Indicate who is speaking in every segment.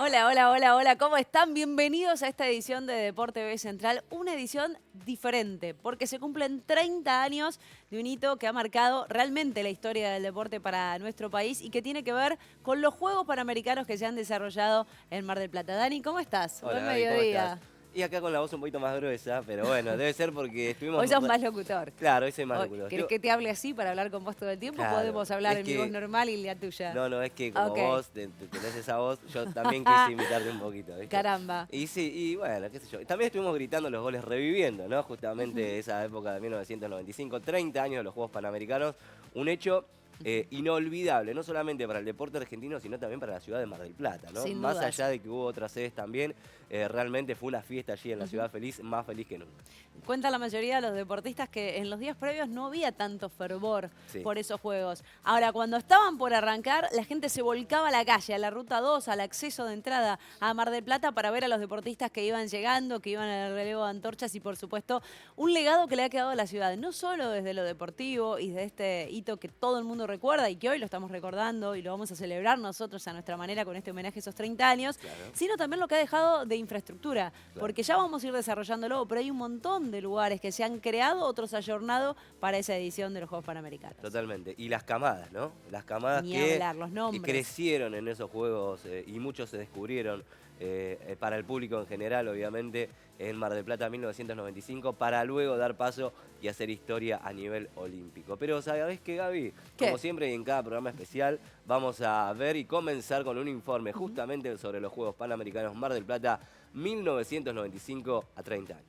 Speaker 1: Hola, hola, hola, hola, ¿cómo están? Bienvenidos a esta edición de Deporte B Central, una edición diferente, porque se cumplen 30 años de un hito que ha marcado realmente la historia del deporte para nuestro país y que tiene que ver con los Juegos Panamericanos que se han desarrollado en Mar del Plata. Dani, ¿cómo estás?
Speaker 2: Hola
Speaker 1: Buen
Speaker 2: Gaby, ¿cómo estás?
Speaker 1: mediodía.
Speaker 2: Y acá con la voz un poquito más gruesa, pero bueno, debe ser porque
Speaker 1: Hoy
Speaker 2: estuvimos...
Speaker 1: sos más locutor.
Speaker 2: Claro, hoy soy más locutor.
Speaker 1: ¿Querés que te hable así para hablar con vos todo el tiempo?
Speaker 2: Claro,
Speaker 1: Podemos hablar
Speaker 2: es
Speaker 1: en mi voz
Speaker 2: que...
Speaker 1: normal y la tuya.
Speaker 2: No, es que como
Speaker 1: Ok.
Speaker 2: vos tenés esa voz, yo también quise imitarte un poquito, ¿viste?
Speaker 1: Caramba.
Speaker 2: Y sí, y bueno, qué sé yo. También estuvimos gritando los goles, reviviendo, ¿no?
Speaker 1: Ujú.
Speaker 2: Justamente esa época de 1995, 30 años de los Juegos Panamericanos, un hecho inolvidable, no solamente para el deporte argentino, sino también para la ciudad de Mar del Plata, ¿no?
Speaker 1: Sin
Speaker 2: Más
Speaker 1: dudas.
Speaker 2: allá de que hubo otras sedes también, realmente fue una fiesta allí en la
Speaker 1: Ujú.
Speaker 2: ciudad feliz, más feliz que nunca.
Speaker 1: Cuenta la mayoría de los deportistas que en los días previos no había tanto fervor
Speaker 2: Sí.
Speaker 1: por esos juegos. Ahora, cuando estaban por arrancar, la gente se volcaba a la calle, a la Ruta 2, al acceso de entrada a Mar del Plata para ver a los deportistas que iban llegando, que iban al relevo de antorchas y, por supuesto, un legado que le ha quedado a la ciudad, no solo desde lo deportivo y de este hito que todo el mundo recuerda y que hoy lo estamos recordando y lo vamos a celebrar nosotros a nuestra manera con este homenaje a esos 30 años,
Speaker 2: Claro,
Speaker 1: sino también lo que ha dejado de infraestructura,
Speaker 2: claro.
Speaker 1: porque ya vamos a ir desarrollándolo, pero hay un montón de lugares que se han creado, otros ayornado para esa edición de los Juegos Panamericanos.
Speaker 2: Totalmente. Y las camadas, ¿no? Las camadas
Speaker 1: Ni
Speaker 2: que
Speaker 1: hablar, los nombres.
Speaker 2: crecieron en esos juegos y muchos se descubrieron para el público en general, obviamente, en Mar del Plata 1995, para luego dar paso y hacer historia a nivel olímpico. Pero ¿sabés qué, Gaby?
Speaker 1: ¿Qué?
Speaker 2: Como siempre y en cada programa especial, vamos a ver y comenzar con un informe
Speaker 1: Ujú.
Speaker 2: justamente sobre los Juegos Panamericanos Mar del Plata 1995 a 30 años.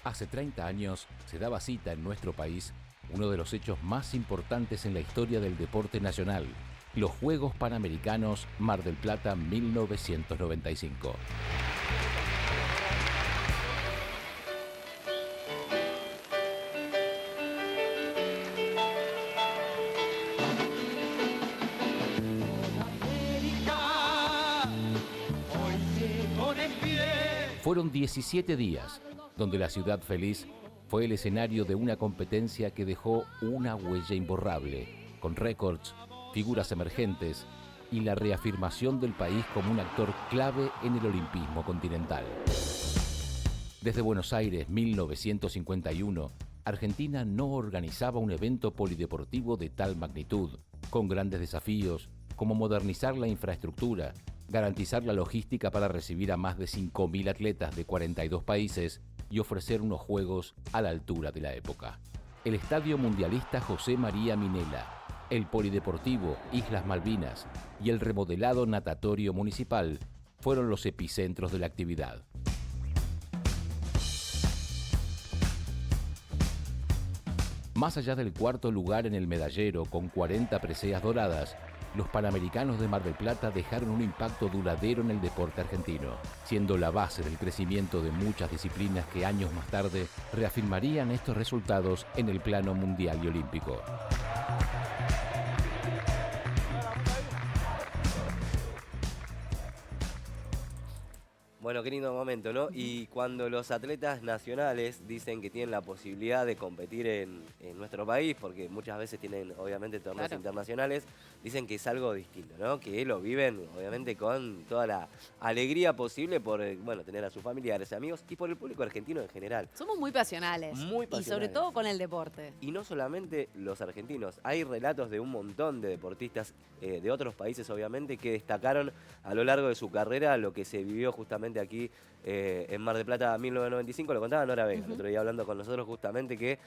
Speaker 3: Hace 30 años se daba cita en nuestro país uno de los hechos más importantes en la historia del deporte nacional, los Juegos Panamericanos Mar del Plata 1995. Fueron 17 días donde la ciudad feliz fue el escenario de una competencia que dejó una huella imborrable, con récords, figuras emergentes y la reafirmación del país como un actor clave en el olimpismo continental. Desde Buenos Aires, 1951, Argentina no organizaba un evento polideportivo de tal magnitud, con grandes desafíos como modernizar la infraestructura, garantizar la logística para recibir a más de 5.000 atletas de 42 países y ofrecer unos juegos a la altura de la época. El Estadio Mundialista José María Minella, el Polideportivo Islas Malvinas y el remodelado Natatorio Municipal fueron los epicentros de la actividad. Más allá del cuarto lugar en el medallero con 40 preseas doradas, los Panamericanos de Mar del Plata dejaron un impacto duradero en el deporte argentino, siendo la base del crecimiento de muchas disciplinas que años más tarde reafirmarían estos resultados en el plano mundial y olímpico.
Speaker 2: Bueno, qué lindo momento, ¿no? Y cuando los atletas nacionales dicen que tienen la posibilidad de competir en nuestro país, porque muchas veces tienen obviamente torneos
Speaker 1: Claro.
Speaker 2: internacionales, dicen que es algo distinto, ¿no? Que lo viven obviamente con toda la alegría posible por, bueno, tener a sus familiares, amigos y por el público argentino en general.
Speaker 1: Somos muy pasionales.
Speaker 2: Muy
Speaker 1: Y sobre
Speaker 2: pasionales.
Speaker 1: todo con el deporte.
Speaker 2: Y no solamente los argentinos, hay relatos de un montón de deportistas de otros países, obviamente, que destacaron a lo largo de su carrera lo que se vivió justamente aquí en Mar del Plata 1995. Lo contaba Nora Vega el otro día hablando con nosotros, justamente que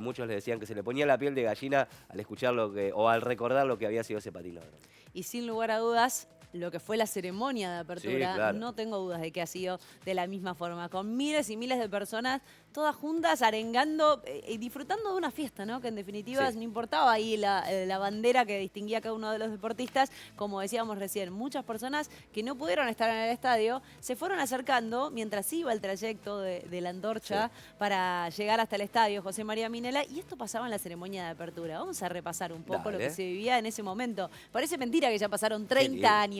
Speaker 2: muchos le decían que se le ponía la piel de gallina al escuchar o al recordar lo que había sido ese patinador.
Speaker 1: Y sin lugar a dudas, lo que fue la ceremonia de apertura,
Speaker 2: Sí, claro.
Speaker 1: no tengo dudas de que ha sido de la misma forma, con miles y miles de personas, todas juntas, arengando y disfrutando de una fiesta, ¿no? Que en definitiva
Speaker 2: Sí.
Speaker 1: no importaba ahí la bandera que distinguía a cada uno de los deportistas, como decíamos recién, muchas personas que no pudieron estar en el estadio se fueron acercando mientras iba el trayecto de la antorcha para llegar hasta el estadio José María Minella, y esto pasaba en la ceremonia de apertura. Vamos a repasar un poco lo que
Speaker 2: Dale.
Speaker 1: se vivía en ese momento. Parece mentira que ya pasaron
Speaker 2: lindo.
Speaker 1: 30 años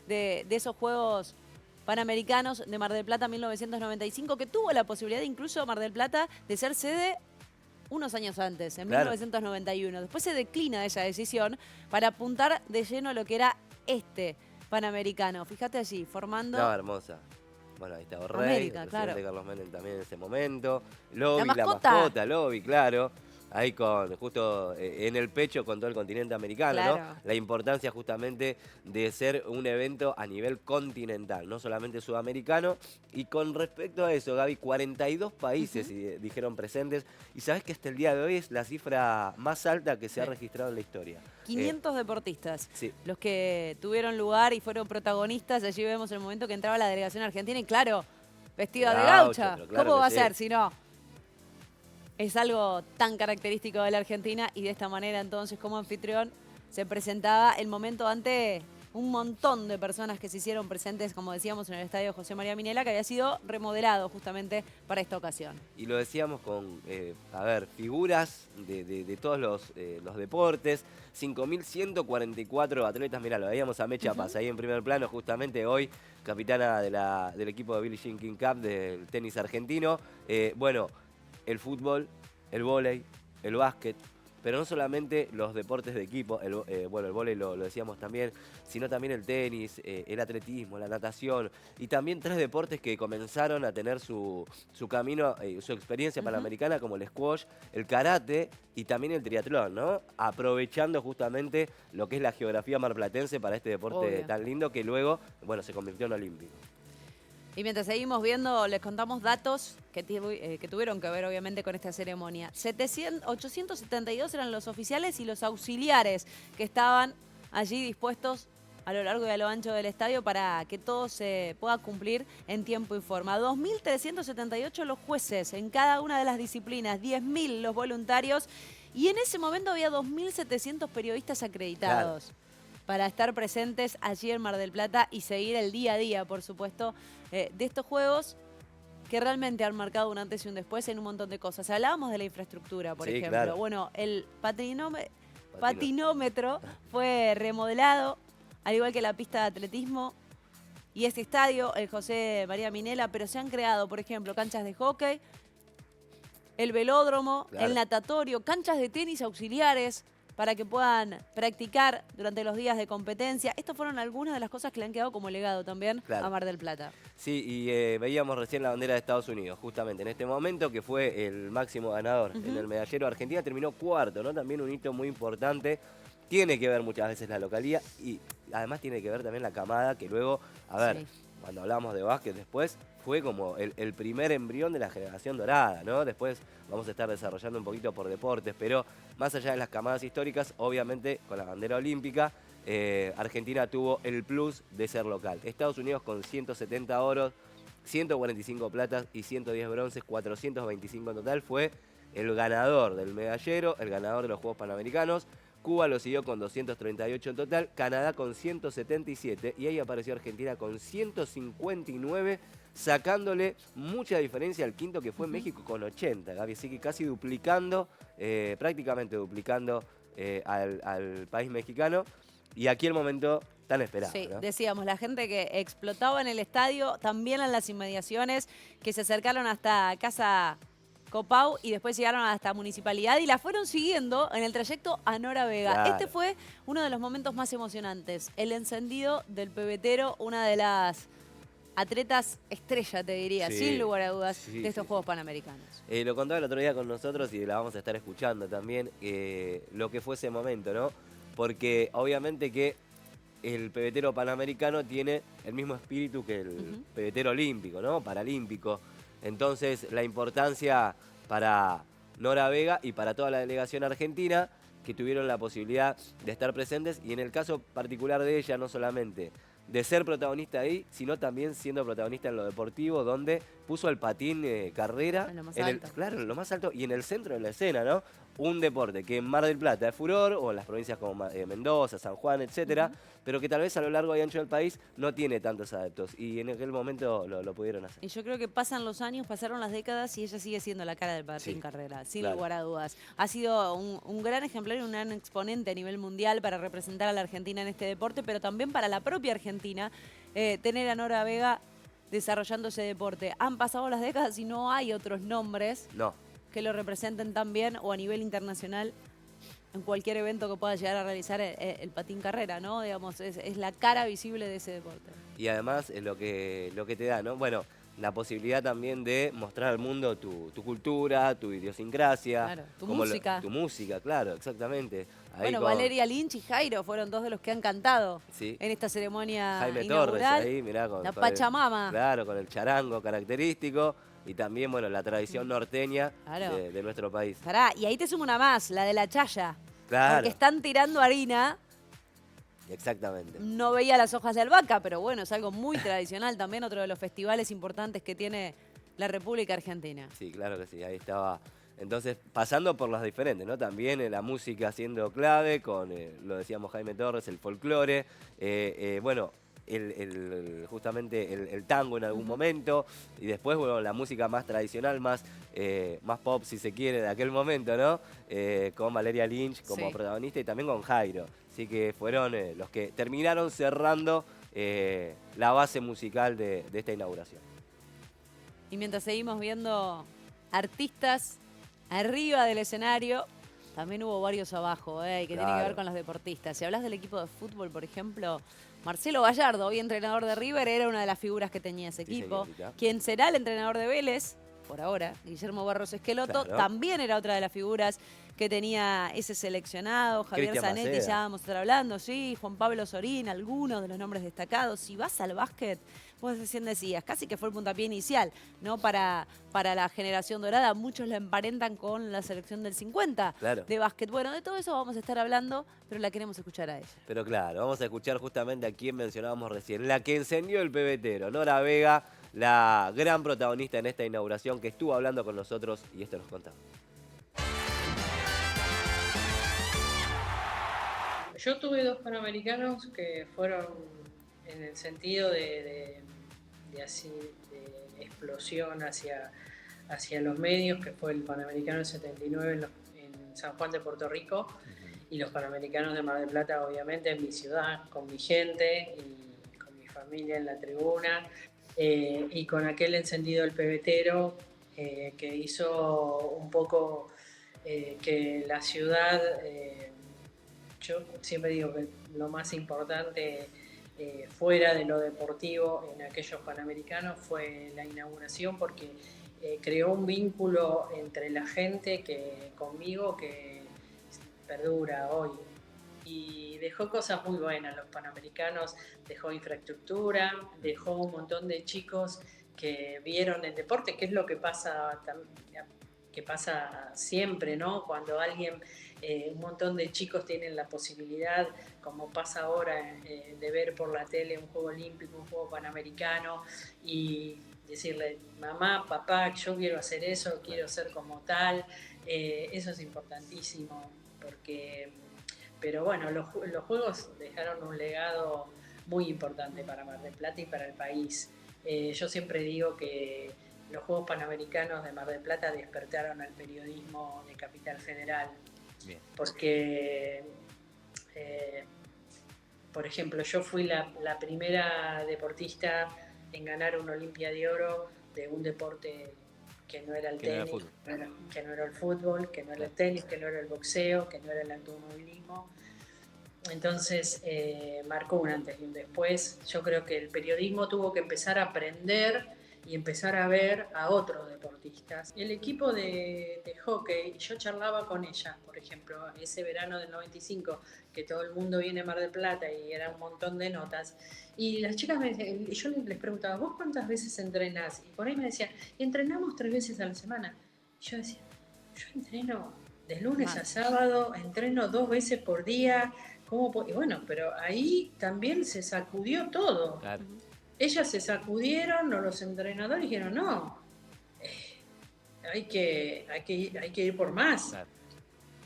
Speaker 1: de esos Juegos Panamericanos de Mar del Plata 1995, que tuvo la posibilidad incluso Mar del Plata de ser sede unos años antes, en
Speaker 2: Claro.
Speaker 1: 1991. Después se declina esa decisión para apuntar de lleno a lo que era este Panamericano. Fíjate allí, formando
Speaker 2: No, hermosa. Bueno, ahí está Borrell,
Speaker 1: América,
Speaker 2: el presidente
Speaker 1: claro.
Speaker 2: Carlos Menem también en ese momento. Lobby,
Speaker 1: La
Speaker 2: la
Speaker 1: mascota.
Speaker 2: mascota, Lobby, claro. Ahí con justo en el pecho con todo el continente americano,
Speaker 1: Claro.
Speaker 2: ¿no? La importancia justamente de ser un evento a nivel continental, no solamente sudamericano. Y con respecto a eso, Gaby, 42 países dijeron presentes. Y sabes que hasta el día de hoy es la cifra más alta que se ha
Speaker 1: Sí.
Speaker 2: registrado en la historia.
Speaker 1: 500 deportistas,
Speaker 2: sí.
Speaker 1: los que tuvieron lugar y fueron protagonistas. Allí vemos el momento que entraba la delegación argentina y claro, vestida de
Speaker 2: Gaucho,
Speaker 1: gaucha.
Speaker 2: pero claro
Speaker 1: ¿Cómo
Speaker 2: que
Speaker 1: va a
Speaker 2: sí.
Speaker 1: ser si no? Es algo tan característico de la Argentina y de esta manera entonces como anfitrión se presentaba el momento ante un montón de personas que se hicieron presentes, como decíamos, en el estadio José María Minela, que había sido remodelado justamente para esta ocasión.
Speaker 2: Y lo decíamos con, figuras de todos los deportes, 5.144 atletas, mirá, lo veíamos a Mecha Paz ahí en primer plano, justamente hoy, capitana del equipo de Billie Jean King Cup del tenis argentino. Bueno, el fútbol, el vóley, el básquet, pero no solamente los deportes de equipo, el vóley lo decíamos también, sino también el tenis, el atletismo, la natación, y también 3 deportes que comenzaron a tener su camino, su experiencia panamericana, como el squash, el karate y también el triatlón, ¿no? Aprovechando justamente lo que es la geografía marplatense para este deporte
Speaker 1: Obvio.
Speaker 2: tan lindo que luego, bueno, se convirtió en olímpico.
Speaker 1: Y mientras seguimos viendo, les contamos datos que tuvieron que ver obviamente con esta ceremonia. 872 eran los oficiales y los auxiliares que estaban allí dispuestos a lo largo y a lo ancho del estadio para que todo se pueda cumplir en tiempo y forma. 2.378 los jueces en cada una de las disciplinas, 10.000 los voluntarios y en ese momento había 2.700 periodistas acreditados. Para estar presentes allí en Mar del Plata y seguir el día a día, por supuesto, de estos juegos que realmente han marcado un antes y un después en un montón de cosas. Hablábamos de la infraestructura, por
Speaker 2: Sí,
Speaker 1: ejemplo.
Speaker 2: claro.
Speaker 1: Bueno, el patinómetro fue remodelado, al igual que la pista de atletismo y este estadio, el José María Minela, pero se han creado, por ejemplo, canchas de hockey, el velódromo,
Speaker 2: Claro.
Speaker 1: el natatorio, canchas de tenis auxiliares, para que puedan practicar durante los días de competencia. Estas fueron algunas de las cosas que le han quedado como legado también
Speaker 2: Claro.
Speaker 1: a Mar del Plata.
Speaker 2: Sí, y veíamos recién la bandera de Estados Unidos, justamente en este momento, que fue el máximo ganador en el medallero. Argentina terminó cuarto, ¿no? También un hito muy importante. Tiene que ver muchas veces la localía y además tiene que ver también la camada, que luego, a ver,
Speaker 1: Sí.
Speaker 2: cuando hablamos de básquet después, fue como el primer embrión de la generación dorada, ¿no? Después vamos a estar desarrollando un poquito por deportes, pero más allá de las camadas históricas, obviamente con la bandera olímpica, Argentina tuvo el plus de ser local. Estados Unidos con 170 oros, 145 platas y 110 bronces, 425 en total, fue el ganador del medallero, el ganador de los Juegos Panamericanos. Cuba lo siguió con 238 en total, Canadá con 177 y ahí apareció Argentina con 159, sacándole mucha diferencia al quinto que fue México con 80, Gaby, así que casi duplicando, prácticamente duplicando al país mexicano y aquí el momento tan esperado.
Speaker 1: Sí,
Speaker 2: ¿no?
Speaker 1: decíamos, la gente que explotaba en el estadio, también en las inmediaciones, que se acercaron hasta Casa Copau y después llegaron hasta Municipalidad y la fueron siguiendo en el trayecto a Nora Vega.
Speaker 2: Claro.
Speaker 1: Este fue uno de los momentos más emocionantes, el encendido del pebetero, una de las atletas estrella, te diría,
Speaker 2: Sí,
Speaker 1: sin lugar a dudas,
Speaker 2: sí,
Speaker 1: de estos
Speaker 2: sí,
Speaker 1: Juegos Panamericanos.
Speaker 2: Lo contaba el otro día con nosotros y la vamos a estar escuchando también, lo que fue ese momento, ¿no? Porque obviamente que el pebetero panamericano tiene el mismo espíritu que el pebetero olímpico, ¿no? Paralímpico. Entonces, la importancia para Nora Vega y para toda la delegación argentina que tuvieron la posibilidad de estar presentes y en el caso particular de ella, no solamente de ser protagonista ahí, sino también siendo protagonista en lo deportivo, donde puso el patín carrera
Speaker 1: En lo más
Speaker 2: en
Speaker 1: alto.
Speaker 2: claro, en lo más alto y en el centro de la escena, ¿no? Un deporte que en Mar del Plata es furor, o en las provincias como Mendoza, San Juan, etcétera, pero que tal vez a lo largo y ancho del país no tiene tantos adeptos. Y en aquel momento lo pudieron hacer.
Speaker 1: Y yo creo que pasan los años, pasaron las décadas y ella sigue siendo la cara del patín
Speaker 2: Sí,
Speaker 1: carrera, sin
Speaker 2: claro.
Speaker 1: lugar a dudas. Ha sido un gran ejemplar y un gran exponente a nivel mundial para representar a la Argentina en este deporte, pero también para la propia Argentina, tener a Nora Vega desarrollando ese deporte. Han pasado las décadas y no hay otros nombres
Speaker 2: No.
Speaker 1: que lo representen tan bien o a nivel internacional en cualquier evento que pueda llegar a realizar el patín carrera, ¿no? Digamos, es la cara visible de ese deporte.
Speaker 2: Y además lo que te da, ¿no? Bueno, la posibilidad también de mostrar al mundo tu cultura, tu idiosincrasia.
Speaker 1: Claro, tu música.
Speaker 2: Tu música, claro, exactamente. Ahí
Speaker 1: Bueno, Valeria Lynch y Jairo fueron dos de los que han cantado
Speaker 2: sí,
Speaker 1: en esta ceremonia
Speaker 2: Jaime
Speaker 1: inaugural.
Speaker 2: Torres ahí, mirá,
Speaker 1: la Pachamama.
Speaker 2: claro, con el charango característico y también, bueno, la tradición norteña
Speaker 1: Claro.
Speaker 2: de nuestro país.
Speaker 1: Pará, y ahí te sumo una más, la de la chaya.
Speaker 2: Claro.
Speaker 1: Porque están tirando harina.
Speaker 2: Exactamente.
Speaker 1: No veía las hojas de albahaca, pero bueno, es algo muy tradicional también, otro de los festivales importantes que tiene la República Argentina.
Speaker 2: Sí, claro que sí, ahí estaba. Entonces, pasando por las diferentes, ¿no? También la música siendo clave, con, lo decíamos Jaime Torres, el folclore, bueno, justamente el tango en algún momento, y después, bueno, la música más tradicional, más pop, si se quiere, de aquel momento, ¿no? Con Valeria Lynch como protagonista y también con Jairo. Así que fueron los que terminaron cerrando la base musical de esta inauguración.
Speaker 1: Y mientras seguimos viendo artistas arriba del escenario, también hubo varios abajo, que tiene que ver con los deportistas. Si hablas del equipo de fútbol, por ejemplo, Marcelo Gallardo, hoy entrenador de River, era una de las figuras que tenía ese equipo. Quien será el entrenador de Vélez, por ahora, Guillermo Barros Esqueloto, también era otra de las figuras que tenía ese seleccionado. Javier Zanetti, ya vamos a estar hablando, sí, Juan Pablo Sorín, algunos de los nombres destacados. Si vas al básquet, vos recién decías, casi que fue el puntapié inicial, ¿no? Para la generación dorada, muchos la emparentan con la selección del 50 de básquet. Bueno, de todo eso vamos a estar hablando, pero la queremos escuchar a ella.
Speaker 2: Pero claro, vamos a escuchar justamente a quien mencionábamos recién, la que encendió el pebetero, Nora Vega, la gran protagonista en esta inauguración, que estuvo hablando con nosotros y esto nos contaba.
Speaker 4: Yo tuve 2 panamericanos que fueron en el sentido de explosión hacia los medios, que fue el Panamericano del 79 en San Juan de Puerto Rico y los Panamericanos de Mar del Plata, obviamente, en mi ciudad, con mi gente y con mi familia en la tribuna, y con aquel encendido del pebetero que hizo un poco que la ciudad... Yo siempre digo que lo más importante fuera de lo deportivo en aquellos Panamericanos fue la inauguración, porque creó un vínculo entre la gente conmigo que perdura hoy. Y dejó cosas muy buenas los Panamericanos, dejó infraestructura, dejó un montón de chicos que vieron el deporte, que es lo que pasa siempre, ¿no? Cuando un montón de chicos tienen la posibilidad, como pasa ahora, de ver por la tele un juego olímpico, un juego panamericano, y decirle, mamá, papá, yo quiero hacer eso, quiero ser como tal. Eso es importantísimo, pero bueno, los juegos dejaron un legado muy importante para Mar del Plata y para el país. Yo siempre digo que los Juegos Panamericanos de Mar del Plata despertaron al periodismo de Capital Federal. Bien. Porque, por ejemplo, yo fui la primera deportista en ganar una Olimpia de Oro de un deporte que no era el tenis, que no era el fútbol, que no era el tenis, que no era el boxeo, que no era el automovilismo. Entonces marcó un antes y un después. Yo creo que el periodismo tuvo que empezar a aprender y empezar a ver a otros deportistas. El equipo de hockey, yo charlaba con ella, por ejemplo, ese verano del 95, que todo el mundo viene a Mar del Plata y era un montón de notas, y las chicas yo les preguntaba, ¿vos cuántas veces entrenás? Y por ahí me decían, entrenamos 3 veces a la semana. Y yo decía, yo entreno de lunes a sábado, entreno 2 veces por día, y bueno, pero ahí también se sacudió todo. Claro. Ellas se sacudieron, o los entrenadores dijeron, no, hay que ir por más, claro.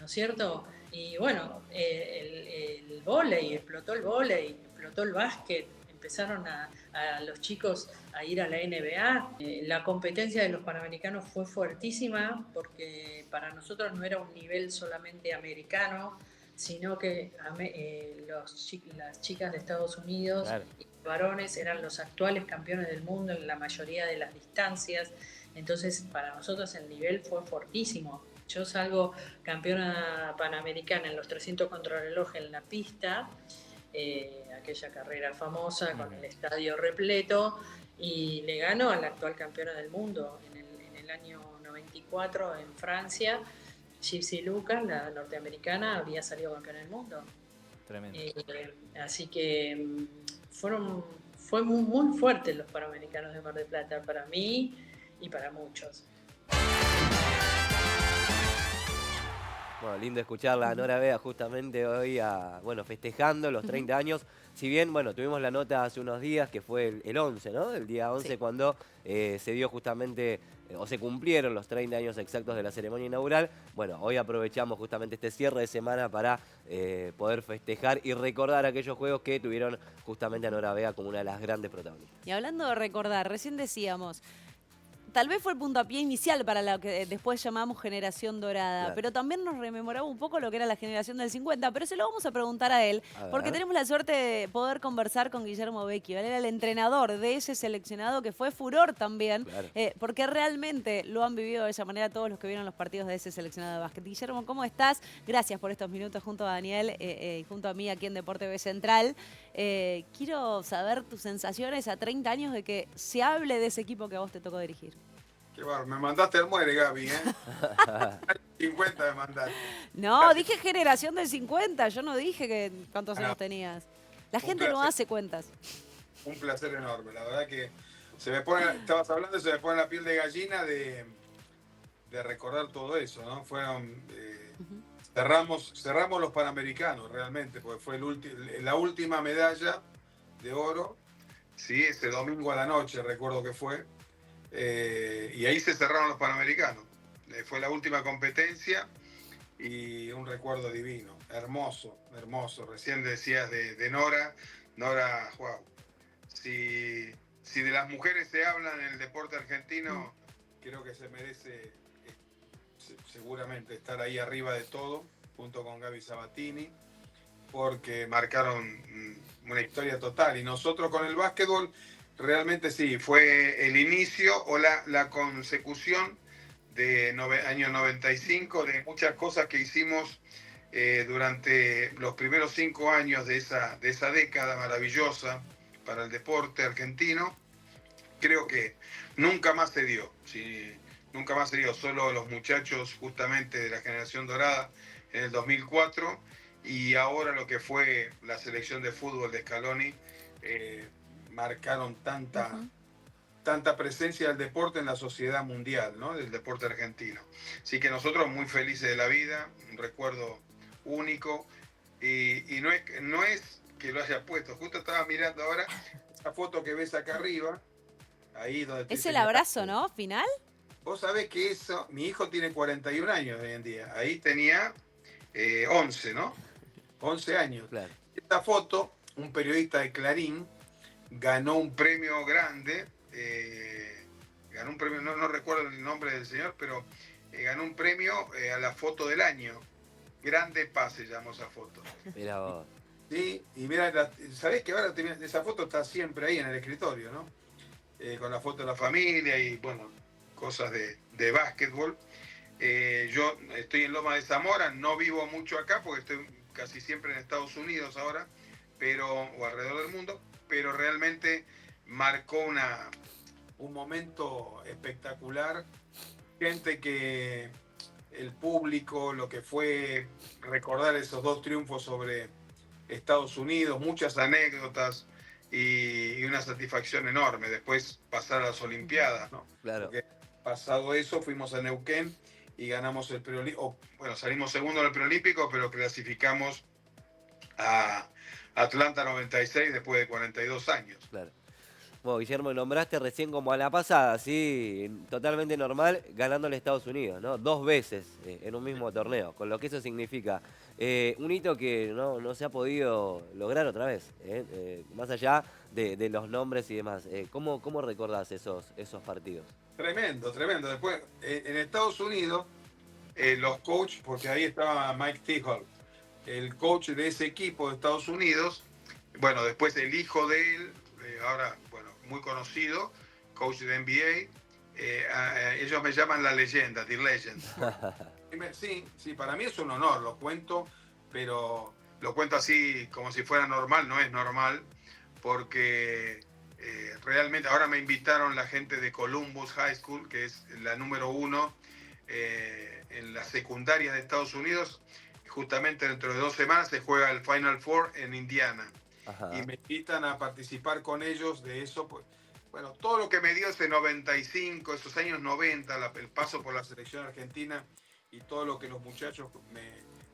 Speaker 4: ¿No es cierto? Y bueno, el vóley, explotó el vóley, explotó el básquet, empezaron a los chicos a ir a la NBA. La competencia de los Panamericanos fue fuertísima, porque para nosotros no era un nivel solamente americano, sino que las chicas de Estados Unidos, claro, y los varones eran los actuales campeones del mundo en la mayoría de las distancias. Entonces, para nosotros el nivel fue fortísimo. Yo salgo campeona panamericana en los 300 contrarreloj en la pista, aquella carrera famosa con el estadio repleto, y le gano a la actual campeona del mundo en el año 94 en Francia. Gypsy Lucas, la norteamericana, había salido campeona del mundo.
Speaker 5: Tremendo.
Speaker 4: Así que fue muy fuerte los Panamericanos de Mar del Plata para mí y para muchos.
Speaker 2: Bueno, lindo escucharla a Nora Vega justamente hoy, festejando los 30 años. Si bien, bueno, tuvimos la nota hace unos días que fue el 11, ¿no? El día 11 sí. Cuando se dio justamente, o se cumplieron los 30 años exactos de la ceremonia inaugural. Bueno, hoy aprovechamos justamente este cierre de semana para poder festejar y recordar aquellos juegos que tuvieron justamente a Nora Vega como una de las grandes protagonistas.
Speaker 1: Y hablando de recordar, recién decíamos, tal vez fue el puntapié inicial para lo que después llamamos generación dorada, claro. Pero también nos rememoraba un poco lo que era la generación del 50, pero se lo vamos a preguntar a él, porque tenemos la suerte de poder conversar con Guillermo Vecchio. Él era el entrenador de ese seleccionado que fue furor también, claro. Porque realmente lo han vivido de esa manera todos los que vieron los partidos de ese seleccionado de básquet. Guillermo, ¿cómo estás? Gracias por estos minutos junto a Daniel y junto a mí aquí en Deporte B Central. Quiero saber tus sensaciones a 30 años de que se hable de ese equipo que a vos te tocó dirigir.
Speaker 6: Qué barro, me mandaste al muere, Gaby, 50 me mandaste.
Speaker 1: No, dije generación del 50, yo no dije que cuántos años tenías. La gente no hace cuentas.
Speaker 6: Un placer enorme, la verdad que se me pone, estabas hablando y se me pone la piel de gallina de recordar todo eso, ¿no? Fueron, cerramos los Panamericanos realmente, porque fue la última medalla de oro, sí, ese domingo a la noche recuerdo que fue. Y ahí se cerraron los Panamericanos. Fue la última competencia y un recuerdo divino, hermoso, hermoso. Recién decías de Nora, wow. Si de las mujeres se habla en el deporte argentino, creo que se merece seguramente estar ahí arriba de todo, junto con Gaby Sabatini, porque marcaron una historia total. Y nosotros con el básquetbol, realmente sí, fue el inicio o la consecución de año 95, de muchas cosas que hicimos durante los primeros 5 años de esa década maravillosa para el deporte argentino. Creo que nunca más se dio, ¿sí? Nunca más se dio, solo los muchachos justamente de la generación dorada en el 2004 y ahora lo que fue la selección de fútbol de Scaloni, marcaron tanta presencia del deporte en la sociedad mundial, ¿no? Del deporte argentino. Así que nosotros muy felices de la vida, un recuerdo único y no es que lo haya puesto. Justo estaba mirando ahora esa foto que ves acá arriba, ahí donde
Speaker 1: es el abrazo, ¿no? Final.
Speaker 6: Vos sabés que eso, mi hijo tiene 41 años hoy en día, ahí tenía 11, ¿no? 11 años. Claro. Esta foto, un periodista de Clarín ganó un premio grande, ganó un premio, no recuerdo el nombre del señor, pero ganó un premio a la foto del año. Grande Paz se llamó esa foto.
Speaker 2: Mira vos.
Speaker 6: Sí, y mira, sabés que ahora esa foto está siempre ahí en el escritorio, ¿no? Con la foto de la familia y, bueno, cosas de básquetbol. Yo estoy en Loma de Zamora, no vivo mucho acá porque estoy casi siempre en Estados Unidos ahora, o alrededor del mundo, pero realmente marcó un momento espectacular. Gente que el público, lo que fue recordar esos 2 triunfos sobre Estados Unidos, muchas anécdotas y una satisfacción enorme. Después pasar a las Olimpiadas, ¿no?
Speaker 2: Claro.
Speaker 6: Porque pasado eso fuimos a Neuquén y ganamos el preolímpico. Bueno, salimos segundo en el preolímpico, pero clasificamos a Atlanta 96 después de 42 años.
Speaker 2: Claro. Bueno, Guillermo, nombraste recién como a la pasada, así, totalmente normal, ganándole a Estados Unidos, ¿no? 2 veces en un mismo torneo, con lo que eso significa. Un hito que no se ha podido lograr otra vez, más allá de los nombres y demás. ¿Cómo recordás esos partidos?
Speaker 6: Tremendo, tremendo. Después, en Estados Unidos, los coaches, porque ahí estaba Mike Tijol, el coach de ese equipo de Estados Unidos, bueno, después el hijo de él, ahora, bueno, muy conocido, coach de NBA, ellos me llaman la leyenda, The Legend. Sí, para mí es un honor, lo cuento, pero lo cuento así como si fuera normal, no es normal, porque realmente ahora me invitaron la gente de Columbus High School, que es la número 1 en las secundarias de Estados Unidos. Justamente dentro de 2 semanas se juega el Final Four en Indiana. Ajá. Y me invitan a participar con ellos de eso. Pues, bueno, todo lo que me dio ese 95, esos años 90, el paso por la selección argentina y todo lo que los muchachos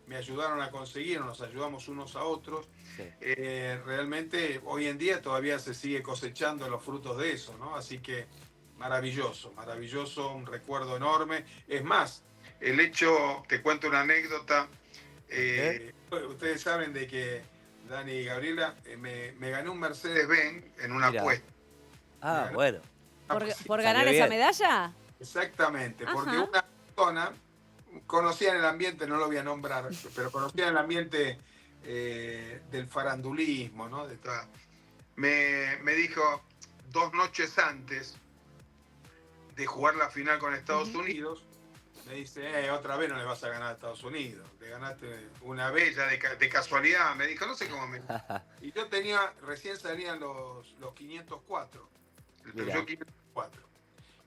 Speaker 6: me ayudaron a conseguir, nos ayudamos unos a otros. Sí. Realmente hoy en día todavía se sigue cosechando los frutos de eso, ¿no? Así que maravilloso, un recuerdo enorme. Es más, el hecho, te cuento una anécdota, ustedes saben de que Dani y Gabriela me gané un Mercedes-Benz en una apuesta.
Speaker 2: Ah, bueno.
Speaker 1: ¿Por ganar esa medalla?
Speaker 6: Exactamente, porque una persona conocían el ambiente, no lo voy a nombrar, pero conocían el ambiente del farandulismo, ¿no? Me dijo 2 noches antes de jugar la final con Estados Unidos, me dice, otra vez no le vas a ganar a Estados Unidos, le ganaste una vez ya de casualidad, me dijo, no sé cómo me... Y yo recién salían los 504, el Peugeot 504.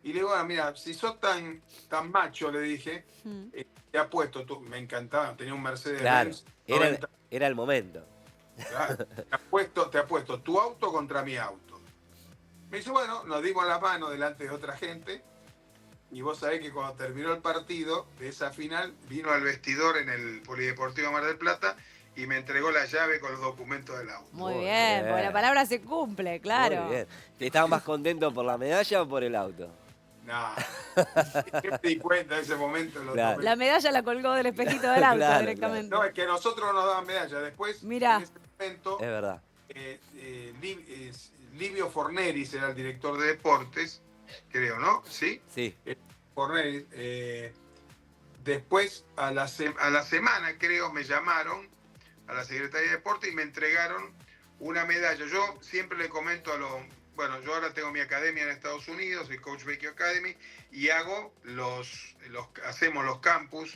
Speaker 6: Y le digo, bueno, mira, si sos tan macho, le dije, te apuesto, me encantaba, tenía un Mercedes Benz.
Speaker 2: Claro, era el momento.
Speaker 6: Claro, te apuesto tu auto contra mi auto. Me dice, bueno, nos dimos la mano delante de otra gente, y vos sabés que cuando terminó el partido de esa final, vino al vestidor en el Polideportivo Mar del Plata y me entregó la llave con los documentos del auto.
Speaker 1: Muy bien, porque la palabra se cumple, claro.
Speaker 2: Muy bien. ¿Estabas más contento por la medalla o por el auto?
Speaker 6: No, yo me di cuenta en ese momento.
Speaker 2: Claro.
Speaker 1: La medalla la colgó del espejito del auto claro, directamente.
Speaker 6: Claro. No, es que nosotros nos daban medalla. Después,
Speaker 1: mirá,
Speaker 6: en ese momento,
Speaker 2: es verdad.
Speaker 6: Livio Forneris era el director de deportes, creo, ¿no? Sí.
Speaker 2: Sí.
Speaker 6: Forneris. Después, a la semana, creo, me llamaron a la Secretaría de Deporte y me entregaron una medalla. Yo siempre le comento a los... Bueno, yo ahora tengo mi academia en Estados Unidos, el Coach Vecchio Academy, y hacemos los campus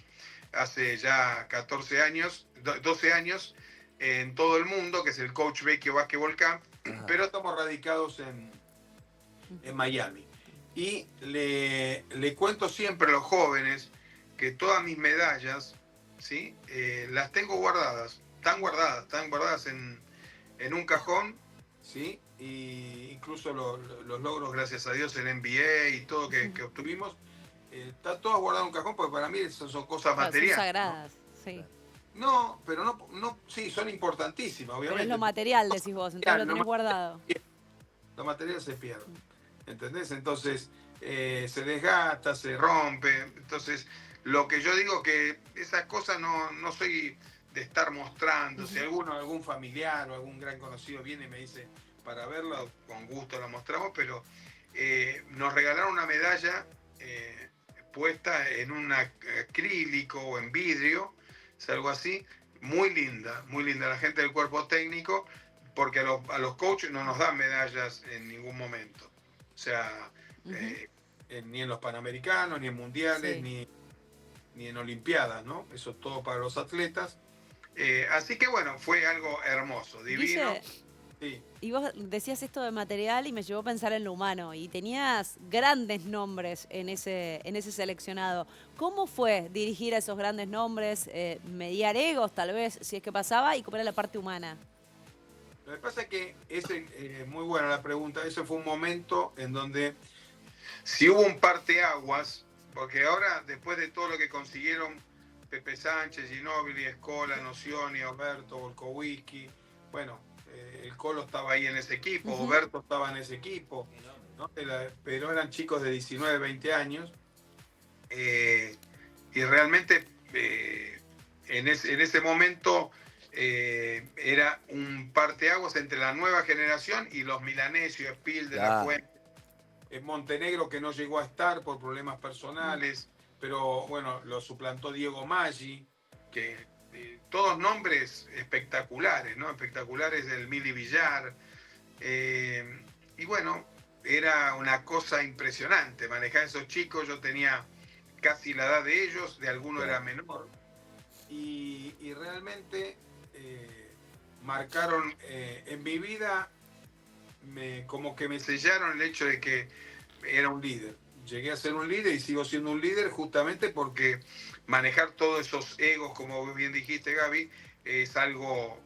Speaker 6: hace ya 12 años, en todo el mundo, que es el Coach Vecchio Basketball Camp, pero estamos radicados en Miami. Y le cuento siempre a los jóvenes que todas mis medallas, ¿sí? Las tengo guardadas, están guardadas en un cajón, ¿sí? Y incluso los logros, gracias a Dios, en NBA y todo que obtuvimos, está todo guardado en un cajón, porque para mí eso son cosas materiales.
Speaker 1: Son sagradas, ¿no? Sí.
Speaker 6: No, pero no, sí, son importantísimas, obviamente.
Speaker 1: Pero es lo material, decís vos, entonces lo tenés guardado.
Speaker 6: Lo material se pierde, ¿entendés? Entonces, se desgasta, se rompe. Entonces, lo que yo digo que esas cosas no soy de estar mostrando. Si algún familiar o algún gran conocido viene y me dice para verlo, con gusto la mostramos, pero nos regalaron una medalla puesta en un acrílico o en vidrio, es algo así, muy linda la gente del cuerpo técnico, porque a los coaches no nos dan medallas en ningún momento, o sea, ni en los Panamericanos, ni en Mundiales, sí, ni en Olimpiadas, ¿no? Eso es todo para los atletas. Así que bueno, fue algo hermoso, divino.
Speaker 1: Sí. Y vos decías esto de material y me llevó a pensar en lo humano, y tenías grandes nombres en ese seleccionado. ¿Cómo fue dirigir a esos grandes nombres, mediar egos tal vez, si es que pasaba, y cómo era la parte humana?
Speaker 6: Lo que pasa es que muy buena la pregunta. Ese fue un momento en donde, si hubo un parteaguas, porque ahora, después de todo lo que consiguieron Pepe Sánchez, Ginóbili, Escola, Nocioni, Alberto, Volkowicki, bueno, el Colo estaba ahí en ese equipo, Oberto estaba en ese equipo, ¿no? Pero eran chicos de 19, 20 años, y realmente en ese momento era un parteaguas entre la nueva generación y los Milanesio, Spiel de la Fuente, en Montenegro, que no llegó a estar por problemas personales, pero bueno, lo suplantó Diego Maggi, que todos nombres espectaculares, ¿no? Espectaculares del Mili Villar. Y bueno, era una cosa impresionante manejar a esos chicos. Yo tenía casi la edad de ellos, de algunos era menor. Y realmente marcaron en mi vida, como que me sellaron el hecho de que era un líder. Llegué a ser un líder y sigo siendo un líder justamente porque manejar todos esos egos, como bien dijiste, Gaby, es algo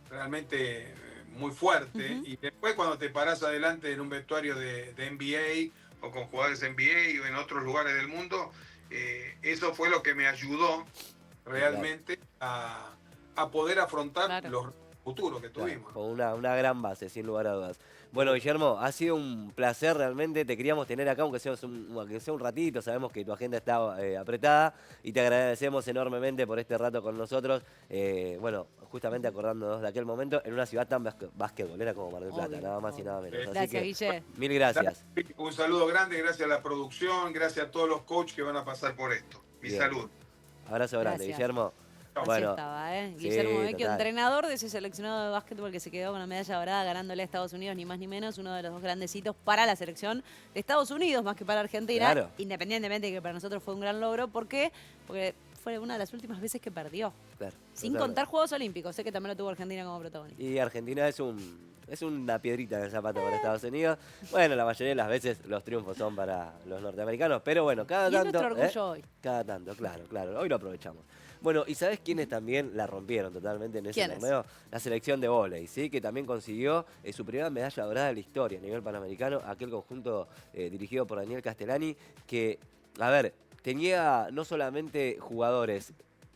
Speaker 6: realmente muy fuerte. Y después cuando te parás adelante en un vestuario de NBA o con jugadores NBA o en otros lugares del mundo, eso fue lo que me ayudó realmente a poder afrontar los futuros que tuvimos.
Speaker 2: Con una gran base, sin lugar a dudas. Bueno, Guillermo, ha sido un placer realmente. Te queríamos tener acá, aunque sea un ratito. Sabemos que tu agenda está apretada y te agradecemos enormemente por este rato con nosotros. Bueno, justamente acordándonos de aquel momento en una ciudad tan basquetbolera como Mar del Plata, nada más y nada menos. Así
Speaker 1: Gracias,
Speaker 2: que,
Speaker 1: Guille.
Speaker 2: Mil gracias.
Speaker 6: Un saludo grande, gracias a la producción, gracias a todos los coaches que van a pasar por esto. Mi salud.
Speaker 2: Abrazo grande, Guillermo.
Speaker 1: Bueno, estaba, Guillermo Vecchio, entrenador de ese seleccionado de básquetbol que se quedó con la medalla dorada ganándole a Estados Unidos, ni más ni menos, uno de los dos grandes hitos para la selección de Estados Unidos, más que para Argentina, independientemente de que para nosotros fue un gran logro. ¿Por qué? Porque fue una de las últimas veces que perdió. Sin contar Juegos Olímpicos, sé que también lo tuvo Argentina como protagonista.
Speaker 2: Y Argentina es una piedrita en el zapato para Estados Unidos. Bueno, la mayoría de las veces los triunfos son para los norteamericanos, pero bueno, cada tanto...
Speaker 1: nuestro orgullo hoy.
Speaker 2: Cada tanto, claro. Hoy lo aprovechamos. Bueno, ¿y sabes quiénes también la rompieron totalmente en ese torneo? La selección de vóley, ¿sí? Que también consiguió su primera medalla dorada de la historia a nivel panamericano, aquel conjunto dirigido por Daniel Castellani, que, a ver, tenía no solamente jugadores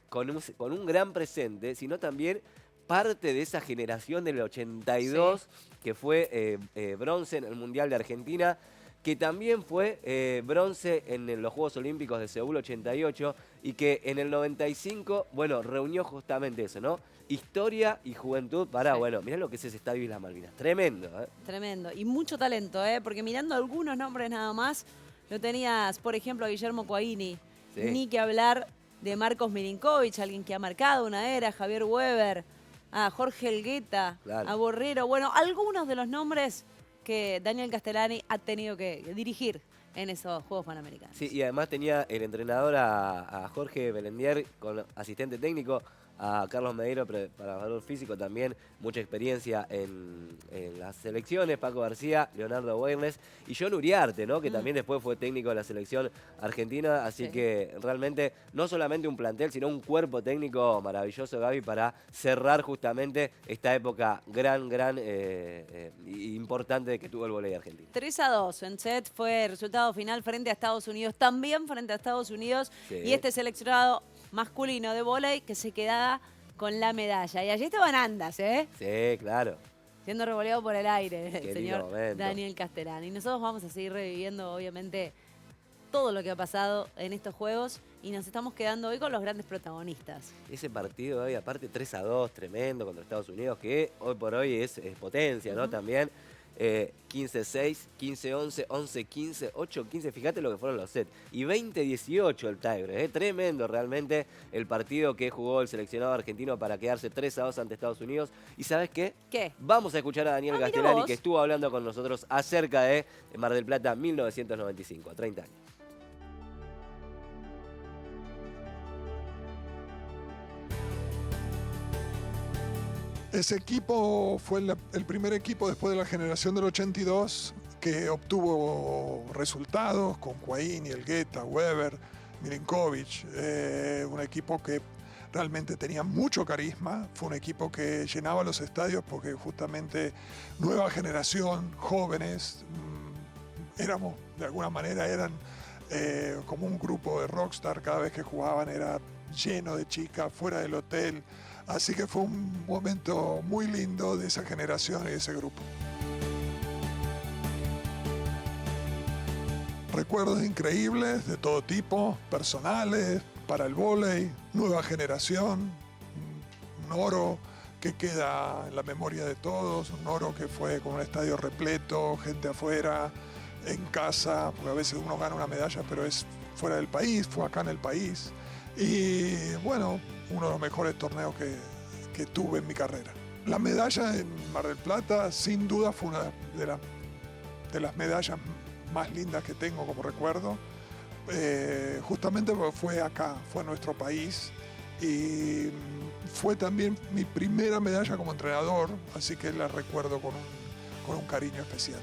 Speaker 2: con un gran presente, sino también parte de esa generación del 82 que fue bronce en el Mundial de Argentina, que también fue bronce en los Juegos Olímpicos de Seúl 88 y que en el 95, bueno, reunió justamente eso, ¿no? Historia y juventud para, bueno, mirá lo que es ese estadio Islas Malvinas. Tremendo, ¿eh?
Speaker 1: Tremendo. Y mucho talento, ¿eh? Porque mirando algunos nombres nada más, lo tenías, por ejemplo, a Guillermo Coaini, ni que hablar de Marcos Milinkovic, alguien que ha marcado una era, Javier Weber, a Jorge Elgueta, a Borrero. Bueno, algunos de los nombres que Daniel Castellani ha tenido que dirigir en esos Juegos Panamericanos.
Speaker 2: Sí, y además tenía el entrenador a Jorge Belendier con asistente técnico, a Carlos Medero, preparador físico también, mucha experiencia en las selecciones, Paco García, Leonardo Weirles y John Uriarte, ¿no? Que también después fue técnico de la selección argentina, así que realmente no solamente un plantel, sino un cuerpo técnico maravilloso, Gaby, para cerrar justamente esta época gran, importante que tuvo el vóley argentino.
Speaker 1: 3-2 en set fue el resultado final frente a Estados Unidos, también frente a Estados Unidos, y este seleccionado masculino de vóley que se quedaba con la medalla. Y allí estaban Andas, ¿eh?
Speaker 2: Sí, claro.
Speaker 1: Siendo revoleado por el aire el señor
Speaker 2: momento.
Speaker 1: Daniel Castellani. Y nosotros vamos a seguir reviviendo, obviamente, todo lo que ha pasado en estos Juegos y nos estamos quedando hoy con los grandes protagonistas.
Speaker 2: Ese partido hoy, aparte 3-2, tremendo contra Estados Unidos, que hoy por hoy es potencia, ¿no? También 15-6, 15-11, 11-15, 8-15, fíjate lo que fueron los sets. Y 20-18 el tiebreak, tremendo realmente el partido que jugó el seleccionado argentino para quedarse 3-2 ante Estados Unidos. ¿Y sabes qué?
Speaker 1: ¿Qué?
Speaker 2: Vamos a escuchar a Daniel Castellani, que estuvo hablando con nosotros acerca de Mar del Plata 1995, 30 años.
Speaker 5: Ese equipo fue el primer equipo después de la generación del 82 que obtuvo resultados con Coaini, Elgueta, Weber, Milinkovic. Un equipo que realmente tenía mucho carisma. Fue un equipo que llenaba los estadios porque justamente nueva generación, jóvenes, éramos, de alguna manera, eran como un grupo de rockstar. Cada vez que jugaban era lleno de chicas, fuera del hotel. Así que fue un momento muy lindo de esa generación y de ese grupo. Recuerdos increíbles de todo tipo, personales, para el vóley, nueva generación, un oro que queda en la memoria de todos, un oro que fue con un estadio repleto, gente afuera, en casa, porque a veces uno gana una medalla, pero es fuera del país, fue acá en el país. Y bueno, uno de los mejores torneos que tuve en mi carrera. La medalla en Mar del Plata, sin duda, fue una de las de las medallas más lindas que tengo como recuerdo. Justamente porque fue acá, fue nuestro país. Y fue también mi primera medalla como entrenador, así que la recuerdo con un cariño especial.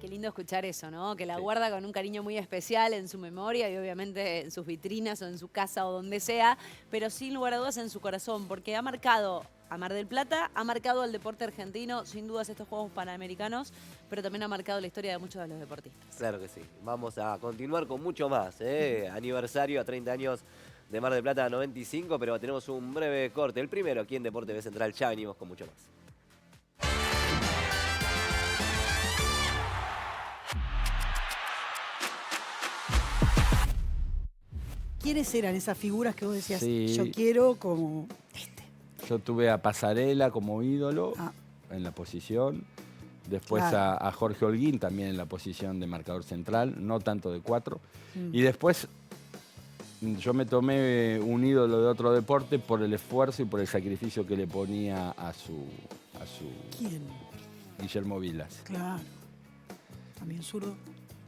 Speaker 1: Qué lindo escuchar eso, ¿no? Que la guarda con un cariño muy especial en su memoria y obviamente en sus vitrinas o en su casa o donde sea, pero sin lugar a dudas en su corazón, porque ha marcado a Mar del Plata, ha marcado al deporte argentino, sin dudas estos Juegos Panamericanos, pero también ha marcado la historia de muchos de los deportistas.
Speaker 2: Claro que sí. Vamos a continuar con mucho más, ¿eh? Aniversario a 30 años de Mar del Plata 95, pero tenemos un breve corte. El primero aquí en Deporte B Central. Ya venimos con mucho más.
Speaker 7: ¿Quiénes eran esas figuras que vos decías,
Speaker 8: Sí.
Speaker 7: yo quiero como este?
Speaker 8: Yo tuve a Pasarela como ídolo en la posición. Después
Speaker 7: Claro.
Speaker 8: a Jorge Holguín también en la posición de marcador central, no tanto de 4. Y después yo me tomé un ídolo de otro deporte por el esfuerzo y por el sacrificio que le ponía a su
Speaker 7: ¿Quién?
Speaker 8: Guillermo Vilas.
Speaker 7: Claro. También zurdo.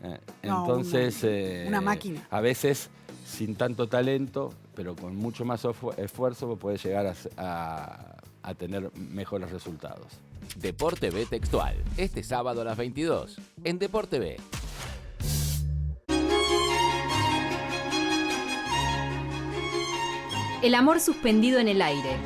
Speaker 7: No,
Speaker 8: Entonces,
Speaker 7: una máquina.
Speaker 8: a veces sin tanto talento, pero con mucho más esfuerzo, podés llegar a tener mejores resultados.
Speaker 3: Deporte B Textual, este sábado a las 22, en Deporte B.
Speaker 9: El amor suspendido en el aire.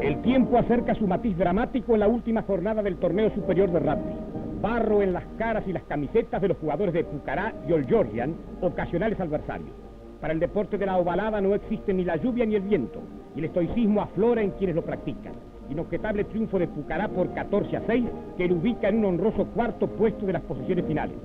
Speaker 10: El tiempo acerca su matiz dramático en la última jornada del torneo superior de rugby. Barro en las caras y las camisetas de los jugadores de Pucará y Old Georgian, ocasionales adversarios. Para el deporte de la ovalada no existe ni la lluvia ni el viento, y el estoicismo aflora en quienes lo practican. Inobjetable triunfo de Pucará por 14-6, que lo ubica en un honroso cuarto puesto de las posiciones finales.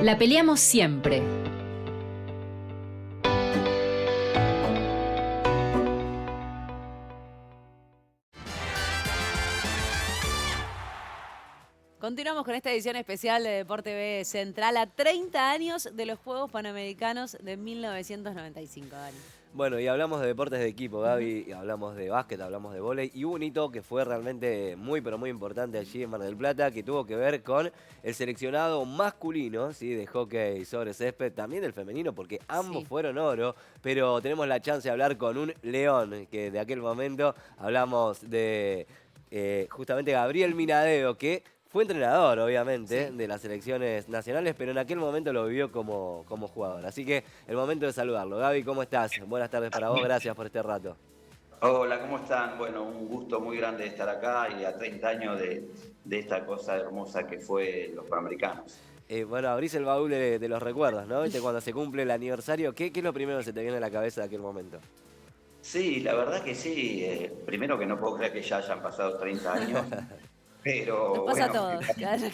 Speaker 9: La peleamos siempre.
Speaker 1: Continuamos con esta edición especial de Deporte B Central a 30 años de los Juegos Panamericanos de 1995, Dani.
Speaker 2: Bueno, y hablamos de deportes de equipo, Gaby, y hablamos de básquet, hablamos de vóley, y hubo un hito que fue realmente muy, pero muy importante allí en Mar del Plata, que tuvo que ver con el seleccionado masculino, ¿sí? De hockey sobre césped, también del femenino, porque ambos fueron oro, pero tenemos la chance de hablar con un león, que de aquel momento hablamos de justamente Gabriel Minadeo, que fue entrenador, obviamente, de las selecciones nacionales, pero en aquel momento lo vivió como jugador. Así que el momento de saludarlo. Gaby, ¿cómo estás? Buenas tardes para vos, gracias por este rato.
Speaker 11: Hola, ¿cómo están? Bueno, un gusto muy grande de estar acá y a 30 años de esta cosa hermosa que fue los Panamericanos.
Speaker 2: Bueno, abrís el baúl de los recuerdos, ¿no? ¿Viste? Cuando se cumple el aniversario, ¿qué es lo primero que se te viene a la cabeza de aquel momento?
Speaker 11: Sí, la verdad que sí. Primero que no puedo creer que ya hayan pasado 30 años. Pero
Speaker 1: Nos pasa
Speaker 11: bueno,
Speaker 1: a todos.
Speaker 11: pasa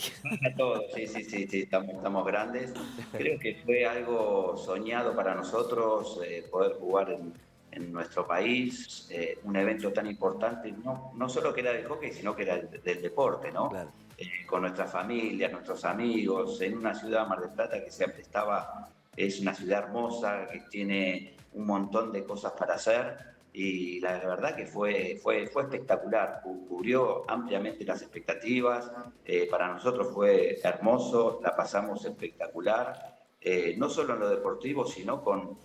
Speaker 11: a todos, sí, estamos grandes. Creo que fue algo soñado para nosotros poder jugar en nuestro país, un evento tan importante, no solo que era del hockey, sino que era del deporte, ¿no?
Speaker 2: Claro.
Speaker 11: Con nuestras familias, nuestros amigos, en una ciudad, Mar del Plata, que siempre es una ciudad hermosa, que tiene un montón de cosas para hacer. Y la verdad que fue espectacular, cubrió ampliamente las expectativas, para nosotros fue hermoso, la pasamos espectacular, no solo en lo deportivo, sino con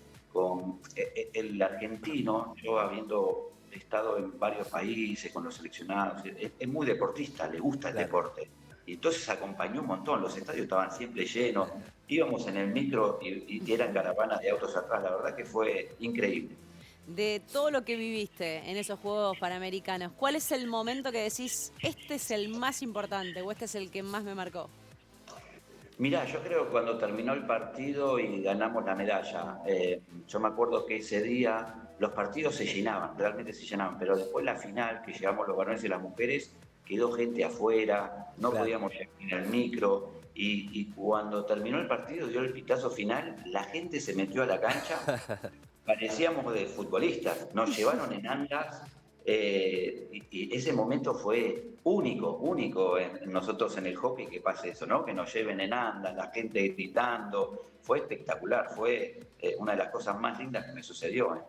Speaker 11: el argentino, yo habiendo estado en varios países con los seleccionados, es muy deportista, le gusta el deporte. Y entonces acompañó un montón, los estadios estaban siempre llenos, íbamos en el micro y eran caravanas de autos atrás, la verdad que fue increíble.
Speaker 1: De todo lo que viviste en esos Juegos Panamericanos, ¿cuál es el momento que decís, este es el más importante o este es el que más me marcó?
Speaker 11: Mirá, yo creo que cuando terminó el partido y ganamos la medalla, yo me acuerdo que ese día los partidos se llenaban, realmente se llenaban, pero después la final, que llegamos los varones y las mujeres, quedó gente afuera, no podíamos llegar en el micro, y cuando terminó el partido, dio el pitazo final, la gente se metió a la cancha, parecíamos de futbolistas, nos llevaron en andas, y ese momento fue único en nosotros en el hockey que pase eso, ¿no? Que nos lleven en andas, la gente gritando, fue espectacular, fue una de las cosas más lindas que me sucedió.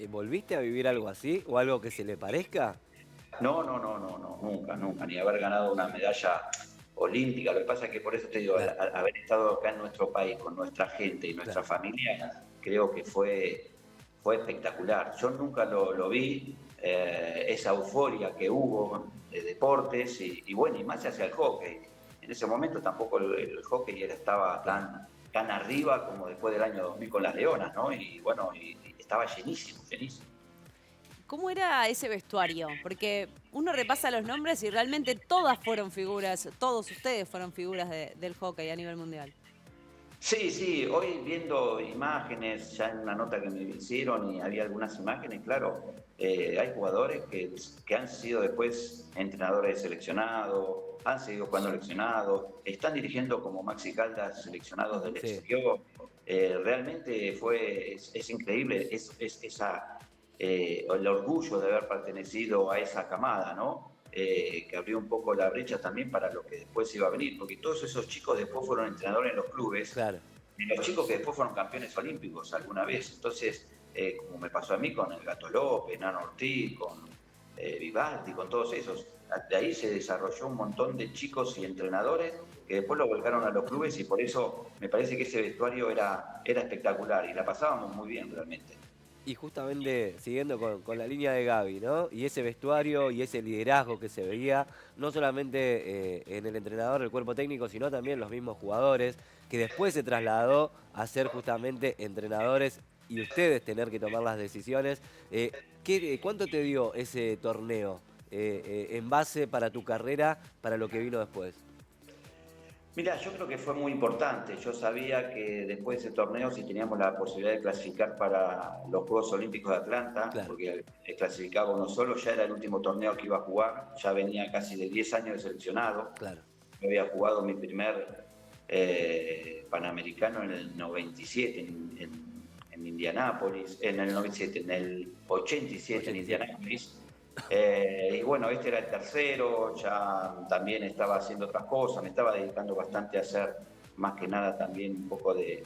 Speaker 2: ¿Volviste a vivir algo así o algo que se le parezca?
Speaker 11: No, nunca, ni haber ganado una medalla olímpica. Lo que pasa es que por eso te digo, haber estado acá en nuestro país con nuestra gente y nuestra familia, creo que fue espectacular. Yo nunca lo vi, esa euforia que hubo de deportes y bueno, y más hacia el hockey. En ese momento tampoco el hockey estaba tan arriba como después del año 2000 con las Leonas, ¿no? Y bueno, y estaba llenísimo.
Speaker 1: ¿Cómo era ese vestuario? Porque uno repasa los nombres y realmente todas fueron figuras, todos ustedes fueron figuras del hockey a nivel mundial.
Speaker 11: Sí, hoy viendo imágenes, ya en una nota que me hicieron y había algunas imágenes, claro, hay jugadores que han sido después entrenadores seleccionados, han seguido jugando seleccionados, están dirigiendo como Maxi Caldas seleccionados del exterior. Realmente es increíble el orgullo de haber pertenecido a esa camada, ¿no? Que abrió un poco la brecha también para lo que después iba a venir, porque todos esos chicos después fueron entrenadores en los clubes, y los chicos que después fueron campeones olímpicos alguna vez. Entonces, como me pasó a mí con el Gato López, Nano Ortiz, con Vivaldi, con todos esos, de ahí se desarrolló un montón de chicos y entrenadores que después lo volcaron a los clubes, y por eso me parece que ese vestuario era espectacular y la pasábamos muy bien realmente.
Speaker 2: Y justamente siguiendo con la línea de Gaby, ¿no? Y ese vestuario y ese liderazgo que se veía, no solamente en el entrenador, el cuerpo técnico, sino también los mismos jugadores, que después se trasladó a ser justamente entrenadores y ustedes tener que tomar las decisiones. ¿Cuánto te dio ese torneo en base para tu carrera, para lo que vino después?
Speaker 11: Mira, yo creo que fue muy importante. Yo sabía que después de ese torneo, si teníamos la posibilidad de clasificar para los Juegos Olímpicos de Atlanta, porque clasificaba uno solo, ya era el último torneo que iba a jugar, ya venía casi de 10 años de seleccionado. Yo había jugado mi primer Panamericano en el 97 en Indianápolis, en el 97, en el 87 en Indianápolis. Y bueno, este era el tercero, ya también estaba haciendo otras cosas, me estaba dedicando bastante a hacer más que nada también un poco de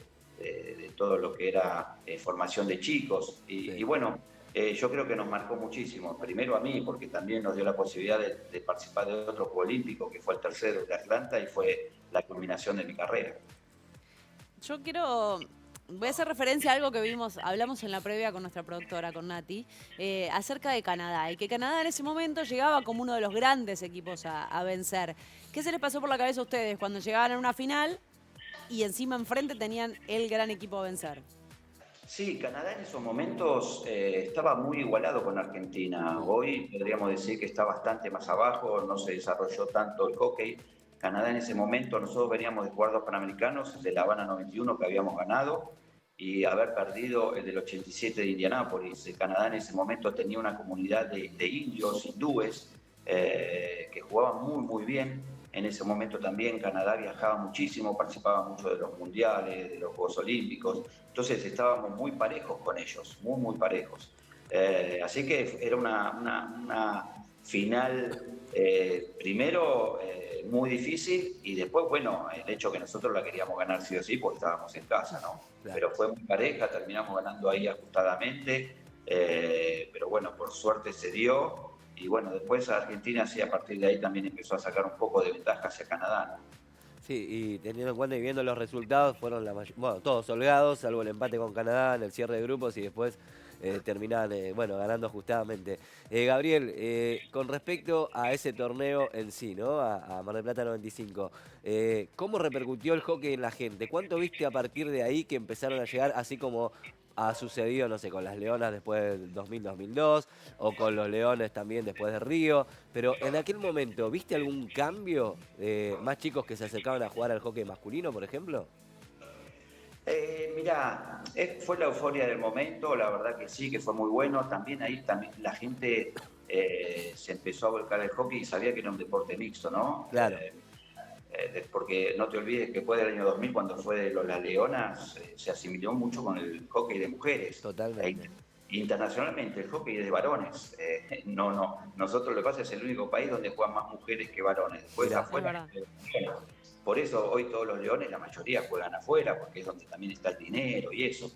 Speaker 11: todo lo que era formación de chicos. Y bueno, yo creo que nos marcó muchísimo, primero a mí, porque también nos dio la posibilidad de participar de otro Juego Olímpico, que fue el tercero de Atlanta, y fue la culminación de mi carrera.
Speaker 1: Voy a hacer referencia a algo que hablamos en la previa con nuestra productora, con Nati, acerca de Canadá, y que Canadá en ese momento llegaba como uno de los grandes equipos a vencer. ¿Qué se les pasó por la cabeza a ustedes cuando llegaban a una final y encima enfrente tenían el gran equipo a vencer?
Speaker 11: Sí, Canadá en esos momentos estaba muy igualado con Argentina. Hoy podríamos decir que está bastante más abajo, no se desarrolló tanto el hockey. Canadá en ese momento, nosotros veníamos de jugar 2 Panamericanos, de La Habana 91 que habíamos ganado, y haber perdido el del 87 de Indianápolis. Canadá en ese momento tenía una comunidad de indios, hindúes, que jugaban muy bien. En ese momento también Canadá viajaba muchísimo, participaba mucho de los mundiales, de los Juegos Olímpicos. Entonces estábamos muy parejos con ellos, muy parejos. Así que era una final, primero muy difícil, y después, bueno, el hecho que nosotros la queríamos ganar sí o sí, porque estábamos en casa, ¿no? Pero fue muy pareja, terminamos ganando ahí ajustadamente, pero bueno, por suerte se dio. Y bueno, después Argentina sí, a partir de ahí también empezó a sacar un poco de ventaja hacia Canadá, ¿no?
Speaker 2: Sí, y teniendo en cuenta y viendo los resultados, fueron todos holgados, salvo el empate con Canadá en el cierre de grupos, y después terminaban ganando ajustadamente. Gabriel, con respecto a ese torneo en sí, ¿no? A Mar del Plata 95, ¿cómo repercutió el hockey en la gente? ¿Cuánto viste a partir de ahí que empezaron a llegar, así como ha sucedido, no sé, con las Leonas después del 2000-2002, o con los Leones también después de Río? Pero en aquel momento, ¿viste algún cambio? ¿Más chicos que se acercaban a jugar al hockey masculino, por ejemplo?
Speaker 11: Mirá, fue la euforia del momento, la verdad que sí, que fue muy bueno. También la gente se empezó a volcar al hockey y sabía que era un deporte mixto, ¿no?
Speaker 2: Claro.
Speaker 11: porque no te olvides que después del año 2000, cuando fue de Las Leonas, se asimiló mucho con el hockey de mujeres.
Speaker 2: Totalmente.
Speaker 11: Internacionalmente el hockey es de varones. Nosotros lo que pasa es el único país donde juegan más mujeres que varones. Después afuera. Por eso hoy todos los leones, la mayoría juegan afuera, porque es donde también está el dinero y eso.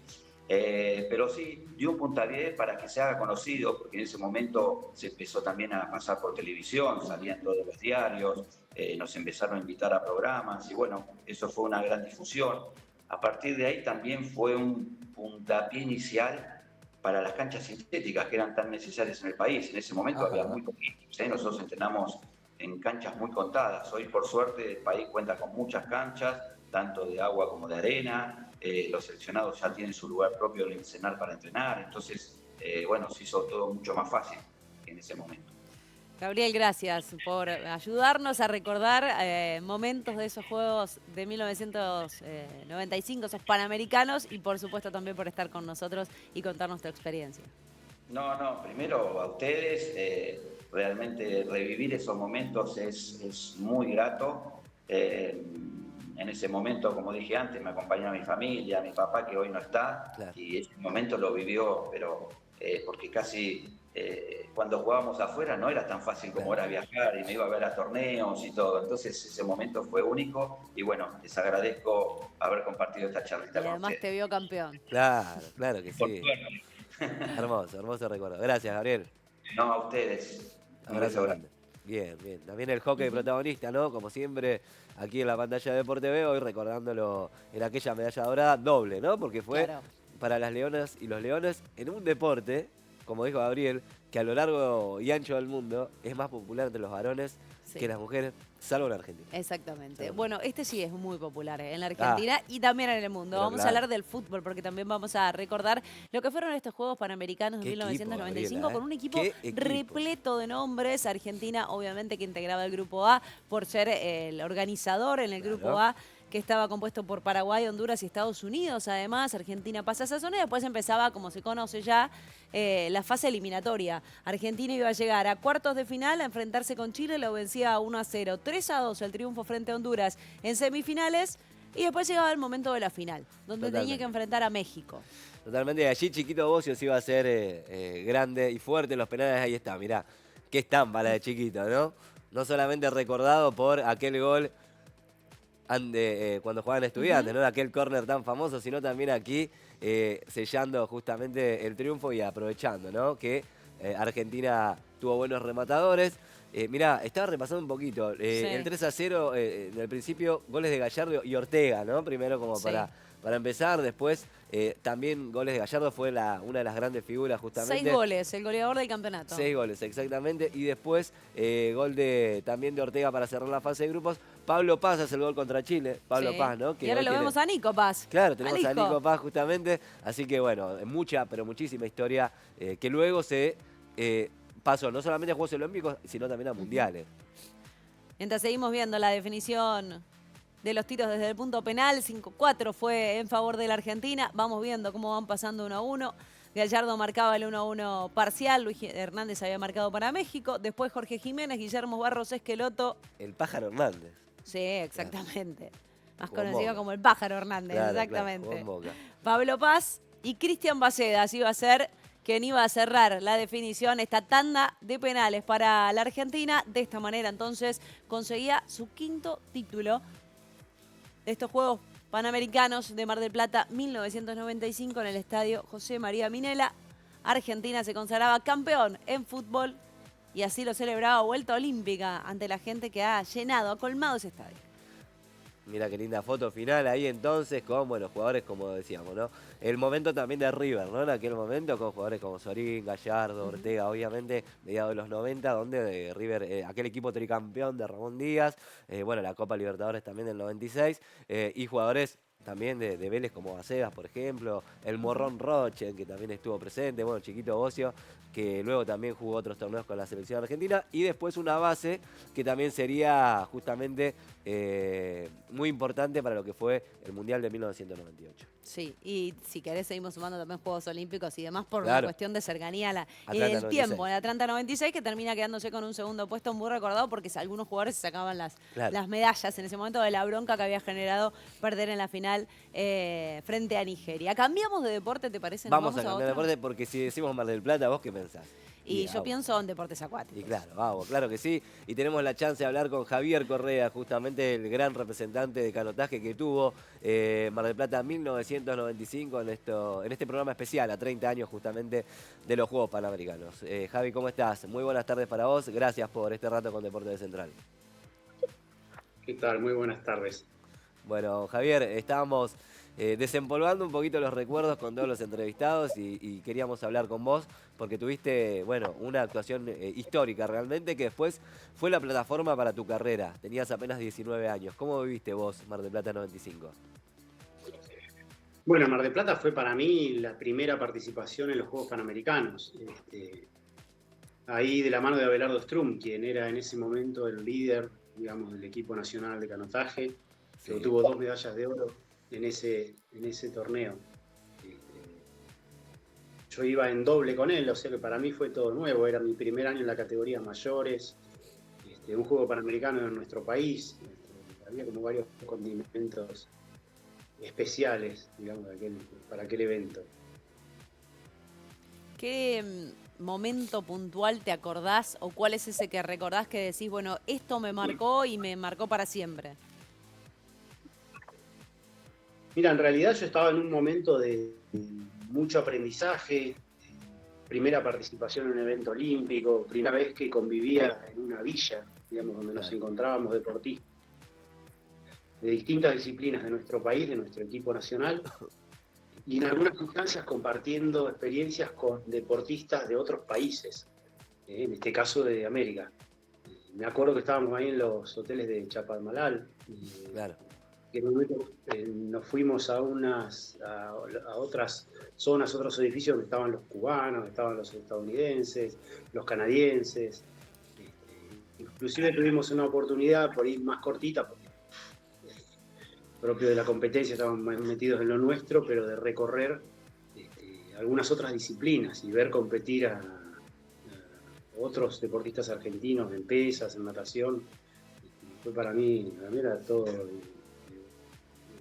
Speaker 11: Pero sí, dio un puntapié para que se haga conocido, porque en ese momento se empezó también a pasar por televisión, salían todos los diarios, nos empezaron a invitar a programas y bueno, eso fue una gran difusión. A partir de ahí también fue un puntapié inicial para las canchas sintéticas que eran tan necesarias en el país. En ese momento había muy poquitos, nosotros entrenamos en canchas muy contadas. Hoy, por suerte, el país cuenta con muchas canchas, tanto de agua como de arena. Los seleccionados ya tienen su lugar propio en el cenar para entrenar. Entonces, bueno, se hizo todo mucho más fácil que en ese momento.
Speaker 1: Gabriel, gracias por ayudarnos a recordar momentos de esos Juegos de 1995, esos Panamericanos, y por supuesto también por estar con nosotros y contarnos tu experiencia.
Speaker 11: No, primero a ustedes, realmente revivir esos momentos es muy grato. En ese momento, como dije antes, me acompañó mi familia, mi papá que hoy no está, y ese momento lo vivió, pero porque casi cuando jugábamos afuera no era tan fácil como era viajar y me iba a ver a torneos y todo. Entonces ese momento fue único y bueno, les agradezco haber compartido esta charlita.
Speaker 1: Y además te vio campeón.
Speaker 2: Claro que sí. Hermoso recuerdo. Gracias, Gabriel.
Speaker 11: No, a ustedes.
Speaker 2: Un abrazo grande. Bien. También el hockey protagonista, ¿no? Como siempre, aquí en la pantalla de Deporte TV, hoy recordándolo en aquella medalla dorada doble, ¿no? Porque fue para las leonas y los leones en un deporte, como dijo Gabriel, que a lo largo y ancho del mundo es más popular entre los varones que las mujeres, salvo en Argentina.
Speaker 1: Exactamente. Bueno, este sí es muy popular en la Argentina y también en el mundo. Vamos a hablar del fútbol porque también vamos a recordar lo que fueron estos Juegos Panamericanos de 1995 con un equipo repleto de nombres. Argentina, obviamente, que integraba el Grupo A por ser el organizador en el Grupo A, que estaba compuesto por Paraguay, Honduras y Estados Unidos. Además, Argentina pasa a esa zona y después empezaba, como se conoce ya, la fase eliminatoria. Argentina iba a llegar a cuartos de final a enfrentarse con Chile, lo vencía 1-0, 3-2 el triunfo frente a Honduras en semifinales y después llegaba el momento de la final, donde tenía que enfrentar a México.
Speaker 2: Totalmente, allí Chiquito Bocio iba a ser grande y fuerte en los penales, ahí está, mirá, qué estampa la de Chiquito, ¿no? No solamente recordado por aquel gol cuando jugaban Estudiantes, ¿no? Aquel córner tan famoso, sino también aquí sellando justamente el triunfo y aprovechando, ¿no? Que Argentina tuvo buenos rematadores. Mirá, estaba repasando un poquito. El 3-0, en el principio, goles de Gallardo y Ortega, ¿no? Primero como para empezar, después también goles de Gallardo fue una de las grandes figuras justamente.
Speaker 1: 6 goles, el goleador del campeonato.
Speaker 2: 6 goles, exactamente. Y después gol también de Ortega para cerrar la fase de grupos. Pablo Paz hace el gol contra Chile. Pablo Paz, ¿no? Que
Speaker 1: y ahora lo vemos a Nico Paz.
Speaker 2: Claro, tenemos a Nico Paz justamente. Así que bueno, muchísima historia que luego se pasó no solamente a Juegos Olímpicos, sino también a Mundiales.
Speaker 1: Mientras seguimos viendo la definición de los tiros desde el punto penal, 5-4 fue en favor de la Argentina. Vamos viendo cómo van pasando 1-1. Gallardo marcaba el 1-1 parcial, Luis Hernández había marcado para México. Después Jorge Jiménez, Guillermo Barros Esqueloto.
Speaker 2: El Pájaro Hernández.
Speaker 1: Sí, exactamente. Más conocido como el Pájaro Hernández, exactamente. Pablo Paz y Cristian Bacedas iba a ser quien iba a cerrar la definición, esta tanda de penales para la Argentina. De esta manera, entonces, conseguía su 5º título de estos Juegos Panamericanos de Mar del Plata 1995 en el estadio José María Minella. Argentina se consagraba campeón en fútbol y así lo celebraba vuelta olímpica ante la gente que ha llenado, ha colmado ese estadio.
Speaker 2: Mira qué linda foto final ahí entonces con los jugadores, como decíamos, ¿no? El momento también de River, ¿no? En aquel momento con jugadores como Sorín, Gallardo, Ortega, obviamente, mediados de los 90, donde River, aquel equipo tricampeón de Ramón Díaz, bueno, la Copa Libertadores también del 96, y jugadores también de Vélez como Basebas, por ejemplo, el Morrón Roche, que también estuvo presente, bueno, Chiquito Bocio, que luego también jugó otros torneos con la selección argentina, y después una base que también sería justamente muy importante para lo que fue el Mundial de 1998.
Speaker 1: Sí, y si querés seguimos sumando también Juegos Olímpicos y demás por
Speaker 2: Claro.
Speaker 1: la cuestión de cercanía
Speaker 2: Atlanta
Speaker 1: el
Speaker 2: 96.
Speaker 1: tiempo. En Atlanta 96, que termina quedándose con un segundo puesto muy recordado porque algunos jugadores se sacaban las medallas en ese momento de la bronca que había generado perder en la final frente a Nigeria. ¿Cambiamos de deporte, te parece?
Speaker 2: Vamos a cambiar de
Speaker 1: otro?
Speaker 2: deporte porque si decimos Mar del Plata, ¿vos qué pensás?
Speaker 1: Y yo pienso en deportes acuáticos.
Speaker 2: Y claro, vamos, claro que sí. Y tenemos la chance de hablar con Javier Correa, justamente el gran representante de canotaje que tuvo Mar del Plata 1995 en este programa especial, a 30 años justamente de los Juegos Panamericanos. Javi, ¿cómo estás? Muy buenas tardes para vos. Gracias por este rato con Deporte de Central.
Speaker 12: ¿Qué tal? Muy buenas tardes.
Speaker 2: Bueno, Javier, estábamos desempolvando un poquito los recuerdos con todos los entrevistados y queríamos hablar con vos porque tuviste, bueno, una actuación histórica realmente que después fue la plataforma para tu carrera. Tenías apenas 19 años. ¿Cómo viviste vos Mar del Plata 95?
Speaker 12: Bueno, Mar del Plata fue para mí la primera participación en los Juegos Panamericanos. Ahí de la mano de Abelardo Strum, quien era en ese momento el líder, digamos, del equipo nacional de canotaje, que obtuvo 2 medallas de oro en ese torneo. Yo iba en doble con él, o sea que para mí fue todo nuevo, era mi primer año en la categoría mayores, un juego panamericano en nuestro país, había como varios condimentos especiales, digamos, para aquel evento.
Speaker 1: ¿Qué momento puntual te acordás o cuál es ese que recordás que decís, bueno, esto me marcó y me marcó para siempre?
Speaker 12: Mira, en realidad yo estaba en un momento de mucho aprendizaje, primera participación en un evento olímpico, primera vez que convivía en una villa, digamos, donde nos encontrábamos deportistas de distintas disciplinas de nuestro país, de nuestro equipo nacional, y en algunas instancias compartiendo experiencias con deportistas de otros países, en este caso de América. Me acuerdo que estábamos ahí en los hoteles de Chapadmalal, que nos fuimos a otras zonas, otros edificios donde estaban los cubanos, estaban los estadounidenses, los canadienses. Inclusive tuvimos una oportunidad por ir más cortita, porque propio de la competencia estábamos metidos en lo nuestro, pero de recorrer algunas otras disciplinas y ver competir a otros deportistas argentinos en pesas, en natación. Fue para mí era todo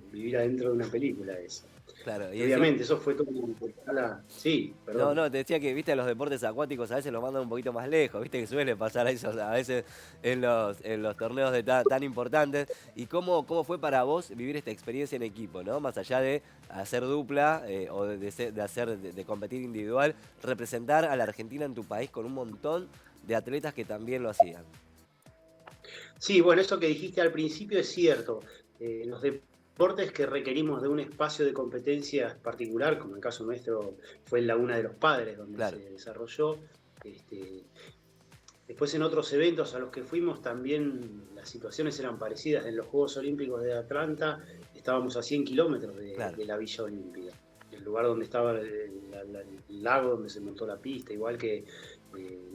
Speaker 12: vivir adentro de una película eso.
Speaker 2: Claro, y
Speaker 12: obviamente, eso fue todo sí, perdón.
Speaker 2: No, te decía que, viste, los deportes acuáticos a veces los mandan un poquito más lejos, viste que suele pasar eso a veces en los torneos tan importantes. ¿Y cómo fue para vos vivir esta experiencia en equipo, ¿no? Más allá de hacer dupla o de competir individual, representar a la Argentina en tu país con un montón de atletas que también lo hacían.
Speaker 12: Sí, bueno, eso que dijiste al principio es cierto. Los deportes que requerimos de un espacio de competencia particular, como en el caso nuestro fue en Laguna de los Padres, donde se desarrolló. Después en otros eventos a los que fuimos también las situaciones eran parecidas. En los Juegos Olímpicos de Atlanta estábamos a 100 kilómetros de la Villa Olímpica, el lugar donde estaba el lago donde se montó la pista, igual que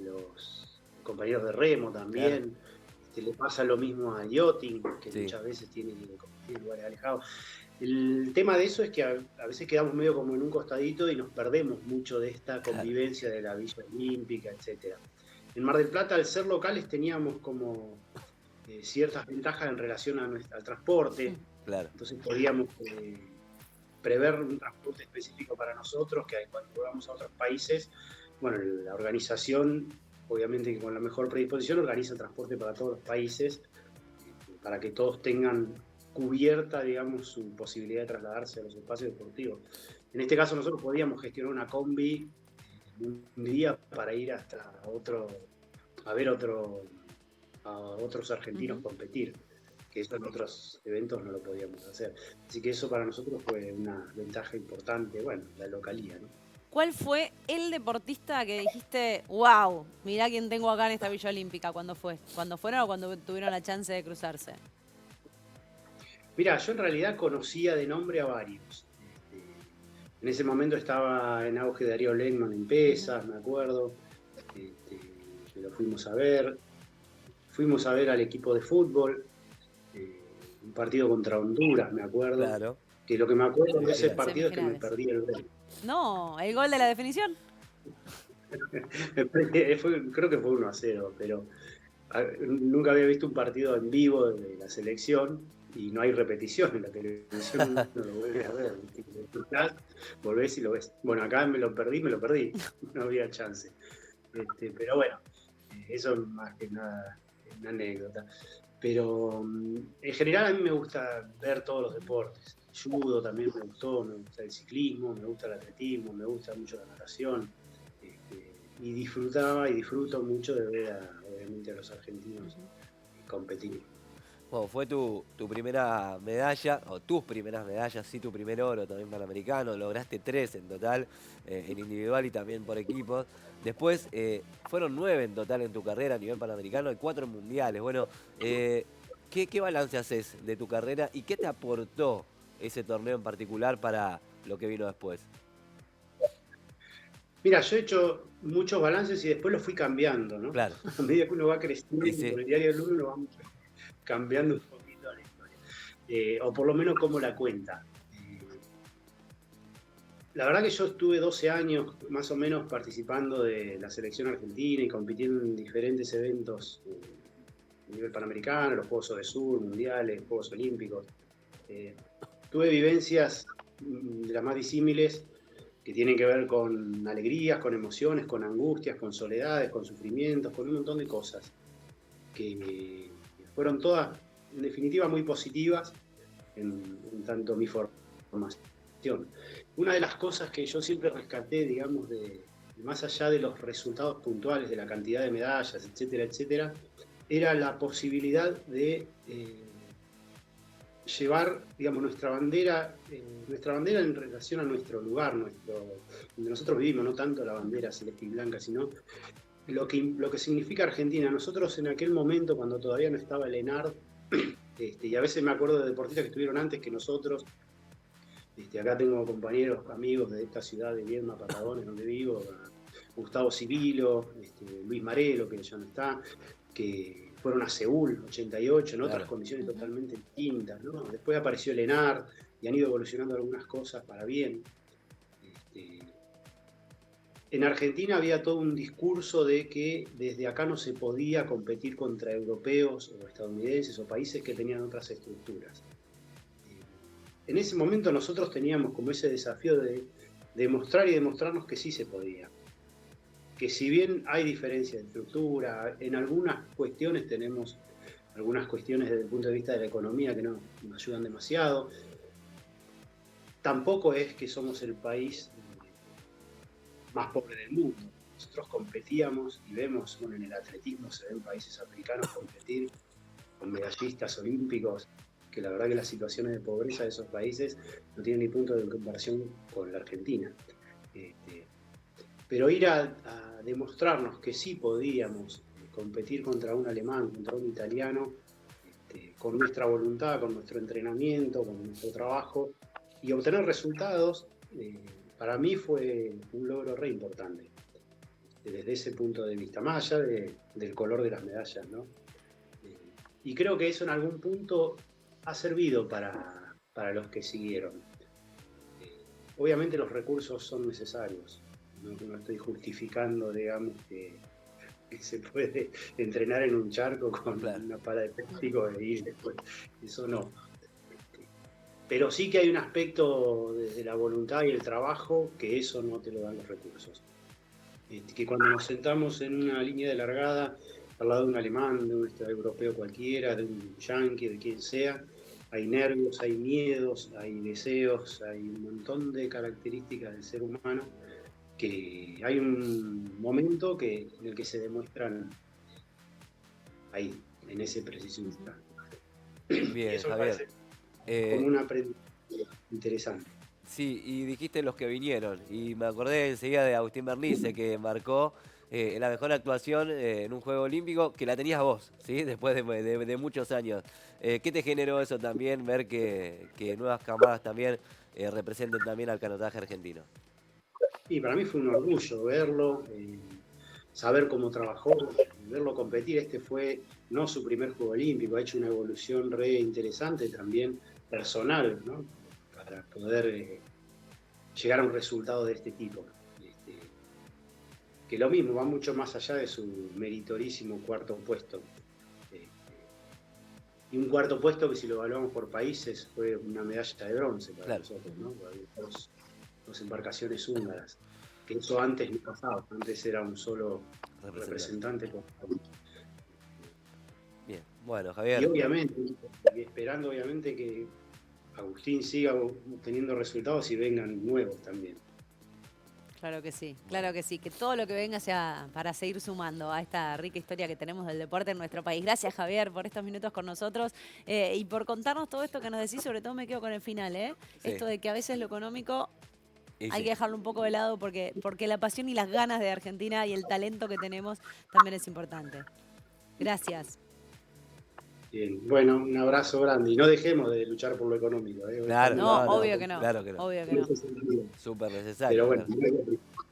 Speaker 12: los compañeros de remo también. Le pasa lo mismo a yachting, que muchas veces tiene que competir en lugares alejados. El tema de eso es que a veces quedamos medio como en un costadito y nos perdemos mucho de esta convivencia de la Villa Olímpica, etc. En Mar del Plata, al ser locales, teníamos como ciertas ventajas en relación al transporte. Entonces podíamos prever un transporte específico para nosotros, que cuando vamos a otros países, bueno, la organización, obviamente que con la mejor predisposición, organiza transporte para todos los países, para que todos tengan cubierta, digamos, su posibilidad de trasladarse a los espacios deportivos. En este caso nosotros podíamos gestionar una combi un día para ir hasta a ver a otros argentinos competir, que eso en otros eventos no lo podíamos hacer. Así que eso para nosotros fue una ventaja importante, bueno, la localía, ¿no?
Speaker 1: ¿Cuál fue el deportista que dijiste, wow, mirá quién tengo acá en esta Villa Olímpica? ¿Cuándo fue? ¿Cuándo fueron o cuando tuvieron la chance de cruzarse?
Speaker 12: Mira, yo en realidad conocía de nombre a varios. En ese momento estaba en auge Darío Lehmann en pesas, me acuerdo. Que lo fuimos a ver. Fuimos a ver al equipo de fútbol. Un partido contra Honduras, me acuerdo.
Speaker 2: Claro.
Speaker 12: Que lo que me acuerdo de ese partido es que me perdí el gol.
Speaker 1: No, el gol de la definición.
Speaker 12: Creo que fue 1-0, pero nunca había visto un partido en vivo de la selección y no hay repetición en la televisión, no lo vuelves a ver. Volvés y lo ves. Bueno, acá me lo perdí, no había chance. Pero bueno, eso es más que nada una anécdota. Pero en general a mí me gusta ver todos los deportes. El judo también me gustó, me gusta el ciclismo, me gusta el atletismo, me gusta mucho la natación. Y disfrutaba y disfruto mucho de ver obviamente a los argentinos competir.
Speaker 2: Bueno, fue tu primera medalla, o tus primeras medallas, sí, tu primer oro también panamericano, lograste 3 en total, en individual y también por equipos. Después fueron 9 en total en tu carrera a nivel panamericano y 4 en mundiales. Bueno, ¿qué balance haces de tu carrera y qué te aportó ese torneo en particular para lo que vino después?
Speaker 12: Mira, yo he hecho muchos balances y después los fui cambiando, ¿no?
Speaker 2: Claro.
Speaker 12: A medida que uno va creciendo,
Speaker 2: Sí.
Speaker 12: con el diario del lunes lo vamos cambiando un poquito la historia. O por lo menos cómo la cuenta. La verdad que yo estuve 12 años más o menos participando de la selección argentina y compitiendo en diferentes eventos a nivel panamericano, los Juegos Sur, mundiales, Juegos Olímpicos. Tuve vivencias de las más disímiles que tienen que ver con alegrías, con emociones, con angustias, con soledades, con sufrimientos, con un montón de cosas que fueron todas, en definitiva, muy positivas en tanto mi formación. Una de las cosas que yo siempre rescaté, digamos, más allá de los resultados puntuales, de la cantidad de medallas, etcétera, etcétera, era la posibilidad de llevar, digamos, nuestra bandera en relación a nuestro lugar, donde nosotros vivimos, no tanto la bandera celeste y blanca, sino lo que significa Argentina. Nosotros en aquel momento, cuando todavía no estaba el ENARD, y a veces me acuerdo de deportistas que estuvieron antes que nosotros. Acá tengo compañeros, amigos de esta ciudad de Viedma, Patagones, donde vivo, Gustavo Civilo, Luis Marelo, que ya no está, que fueron a Seúl, 88, en otras condiciones totalmente distintas, ¿no? Después apareció el ENARD y han ido evolucionando algunas cosas para bien. En Argentina había todo un discurso de que desde acá no se podía competir contra europeos o estadounidenses o países que tenían otras estructuras. En ese momento nosotros teníamos como ese desafío de demostrar y demostrarnos que sí se podía. Que si bien hay diferencia de estructura, en algunas cuestiones tenemos algunas cuestiones desde el punto de vista de la economía que no nos ayudan demasiado, tampoco es que somos el país más pobre del mundo. Nosotros competíamos y vemos, bueno, en el atletismo se ven países africanos competir con medallistas olímpicos, que la verdad que las situaciones de pobreza de esos países no tienen ni punto de comparación con la Argentina. Pero ir a demostrarnos que sí podíamos competir contra un alemán, contra un italiano, con nuestra voluntad, con nuestro entrenamiento, con nuestro trabajo, y obtener resultados, para mí fue un logro re importante, desde ese punto de vista, más allá del color de las medallas, ¿no? Y creo que eso en algún punto ha servido para los que siguieron. Obviamente los recursos son necesarios, no estoy justificando, digamos, que se puede entrenar en un charco con una pala de plástico e ir después, eso no. Pero sí que hay un aspecto de la voluntad y el trabajo que eso no te lo dan los recursos. Que cuando nos sentamos en una línea de largada al lado de un alemán, de un europeo cualquiera, de un yanqui, de quien sea, hay nervios, hay miedos, hay deseos, hay un montón de características del ser humano que hay un momento en el que se demuestran ahí, en ese preciso instante.
Speaker 2: Bien,
Speaker 12: eso
Speaker 2: Javier.
Speaker 12: Como un aprendizaje interesante.
Speaker 2: Sí, y dijiste los que vinieron, y me acordé enseguida de Agustín Bernice, que marcó la mejor actuación en un Juego Olímpico que la tenías vos, ¿sí? Después de muchos años. ¿Qué te generó eso también, ver que nuevas camadas también representen también al canotaje argentino?
Speaker 12: Y para mí fue un orgullo verlo, saber cómo trabajó, verlo competir. Este fue no su primer Juego Olímpico, ha hecho una evolución re interesante también personal, ¿no? Para poder llegar a un resultado de este tipo. Que lo mismo, va mucho más allá de su meritorísimo cuarto puesto. Y un cuarto puesto que si lo evaluamos por países fue una medalla de bronce para nosotros, ¿no? Dos embarcaciones húngaras, que eso antes no pasaba, antes era un solo representante por país.
Speaker 2: Bien, bueno, Javier.
Speaker 12: Y obviamente, esperando obviamente que Agustín siga teniendo resultados y vengan nuevos también.
Speaker 1: Claro que sí, que todo lo que venga sea para seguir sumando a esta rica historia que tenemos del deporte en nuestro país. Gracias, Javier, por estos minutos con nosotros y por contarnos todo esto que nos decís. Sobre todo me quedo con el final, Sí. Esto de que a veces lo económico hay que dejarlo un poco de lado porque la pasión y las ganas de Argentina y el talento que tenemos también es importante. Gracias.
Speaker 12: Bien, bueno, un abrazo grande y no dejemos de luchar por lo económico.
Speaker 2: Claro,
Speaker 1: obvio que no.
Speaker 2: Claro que no.
Speaker 1: Obvio que no.
Speaker 2: Súper necesario.
Speaker 12: Pero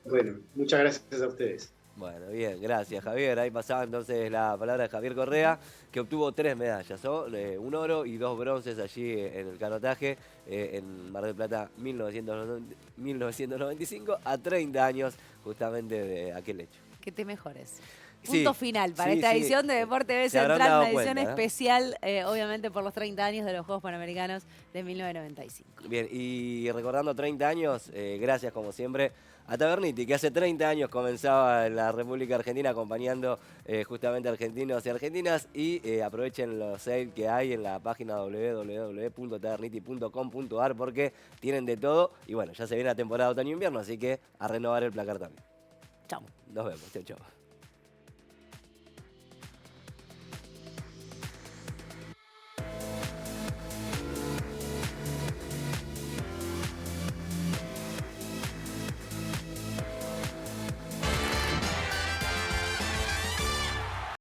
Speaker 12: bueno, muchas gracias a ustedes.
Speaker 2: Bueno, bien, gracias, Javier. Ahí pasaba entonces la palabra de Javier Correa, que obtuvo 3 medallas, ¿no? Un oro y 2 bronces allí en el canotaje en Mar del Plata 1995, a 30 años justamente de aquel hecho.
Speaker 1: Que te mejores. Punto final para esta edición de Deporte B Central, una edición especial, obviamente por los 30 años de los Juegos Panamericanos de 1995.
Speaker 2: Bien, y recordando 30 años, gracias como siempre a Taberniti, que hace 30 años comenzaba en la República Argentina acompañando justamente argentinos y argentinas, y aprovechen los sales que hay en la página www.taberniti.com.ar porque tienen de todo, y bueno, ya se viene la temporada otoño-invierno, así que a renovar el placar también.
Speaker 1: Chao.
Speaker 2: Nos vemos, chau.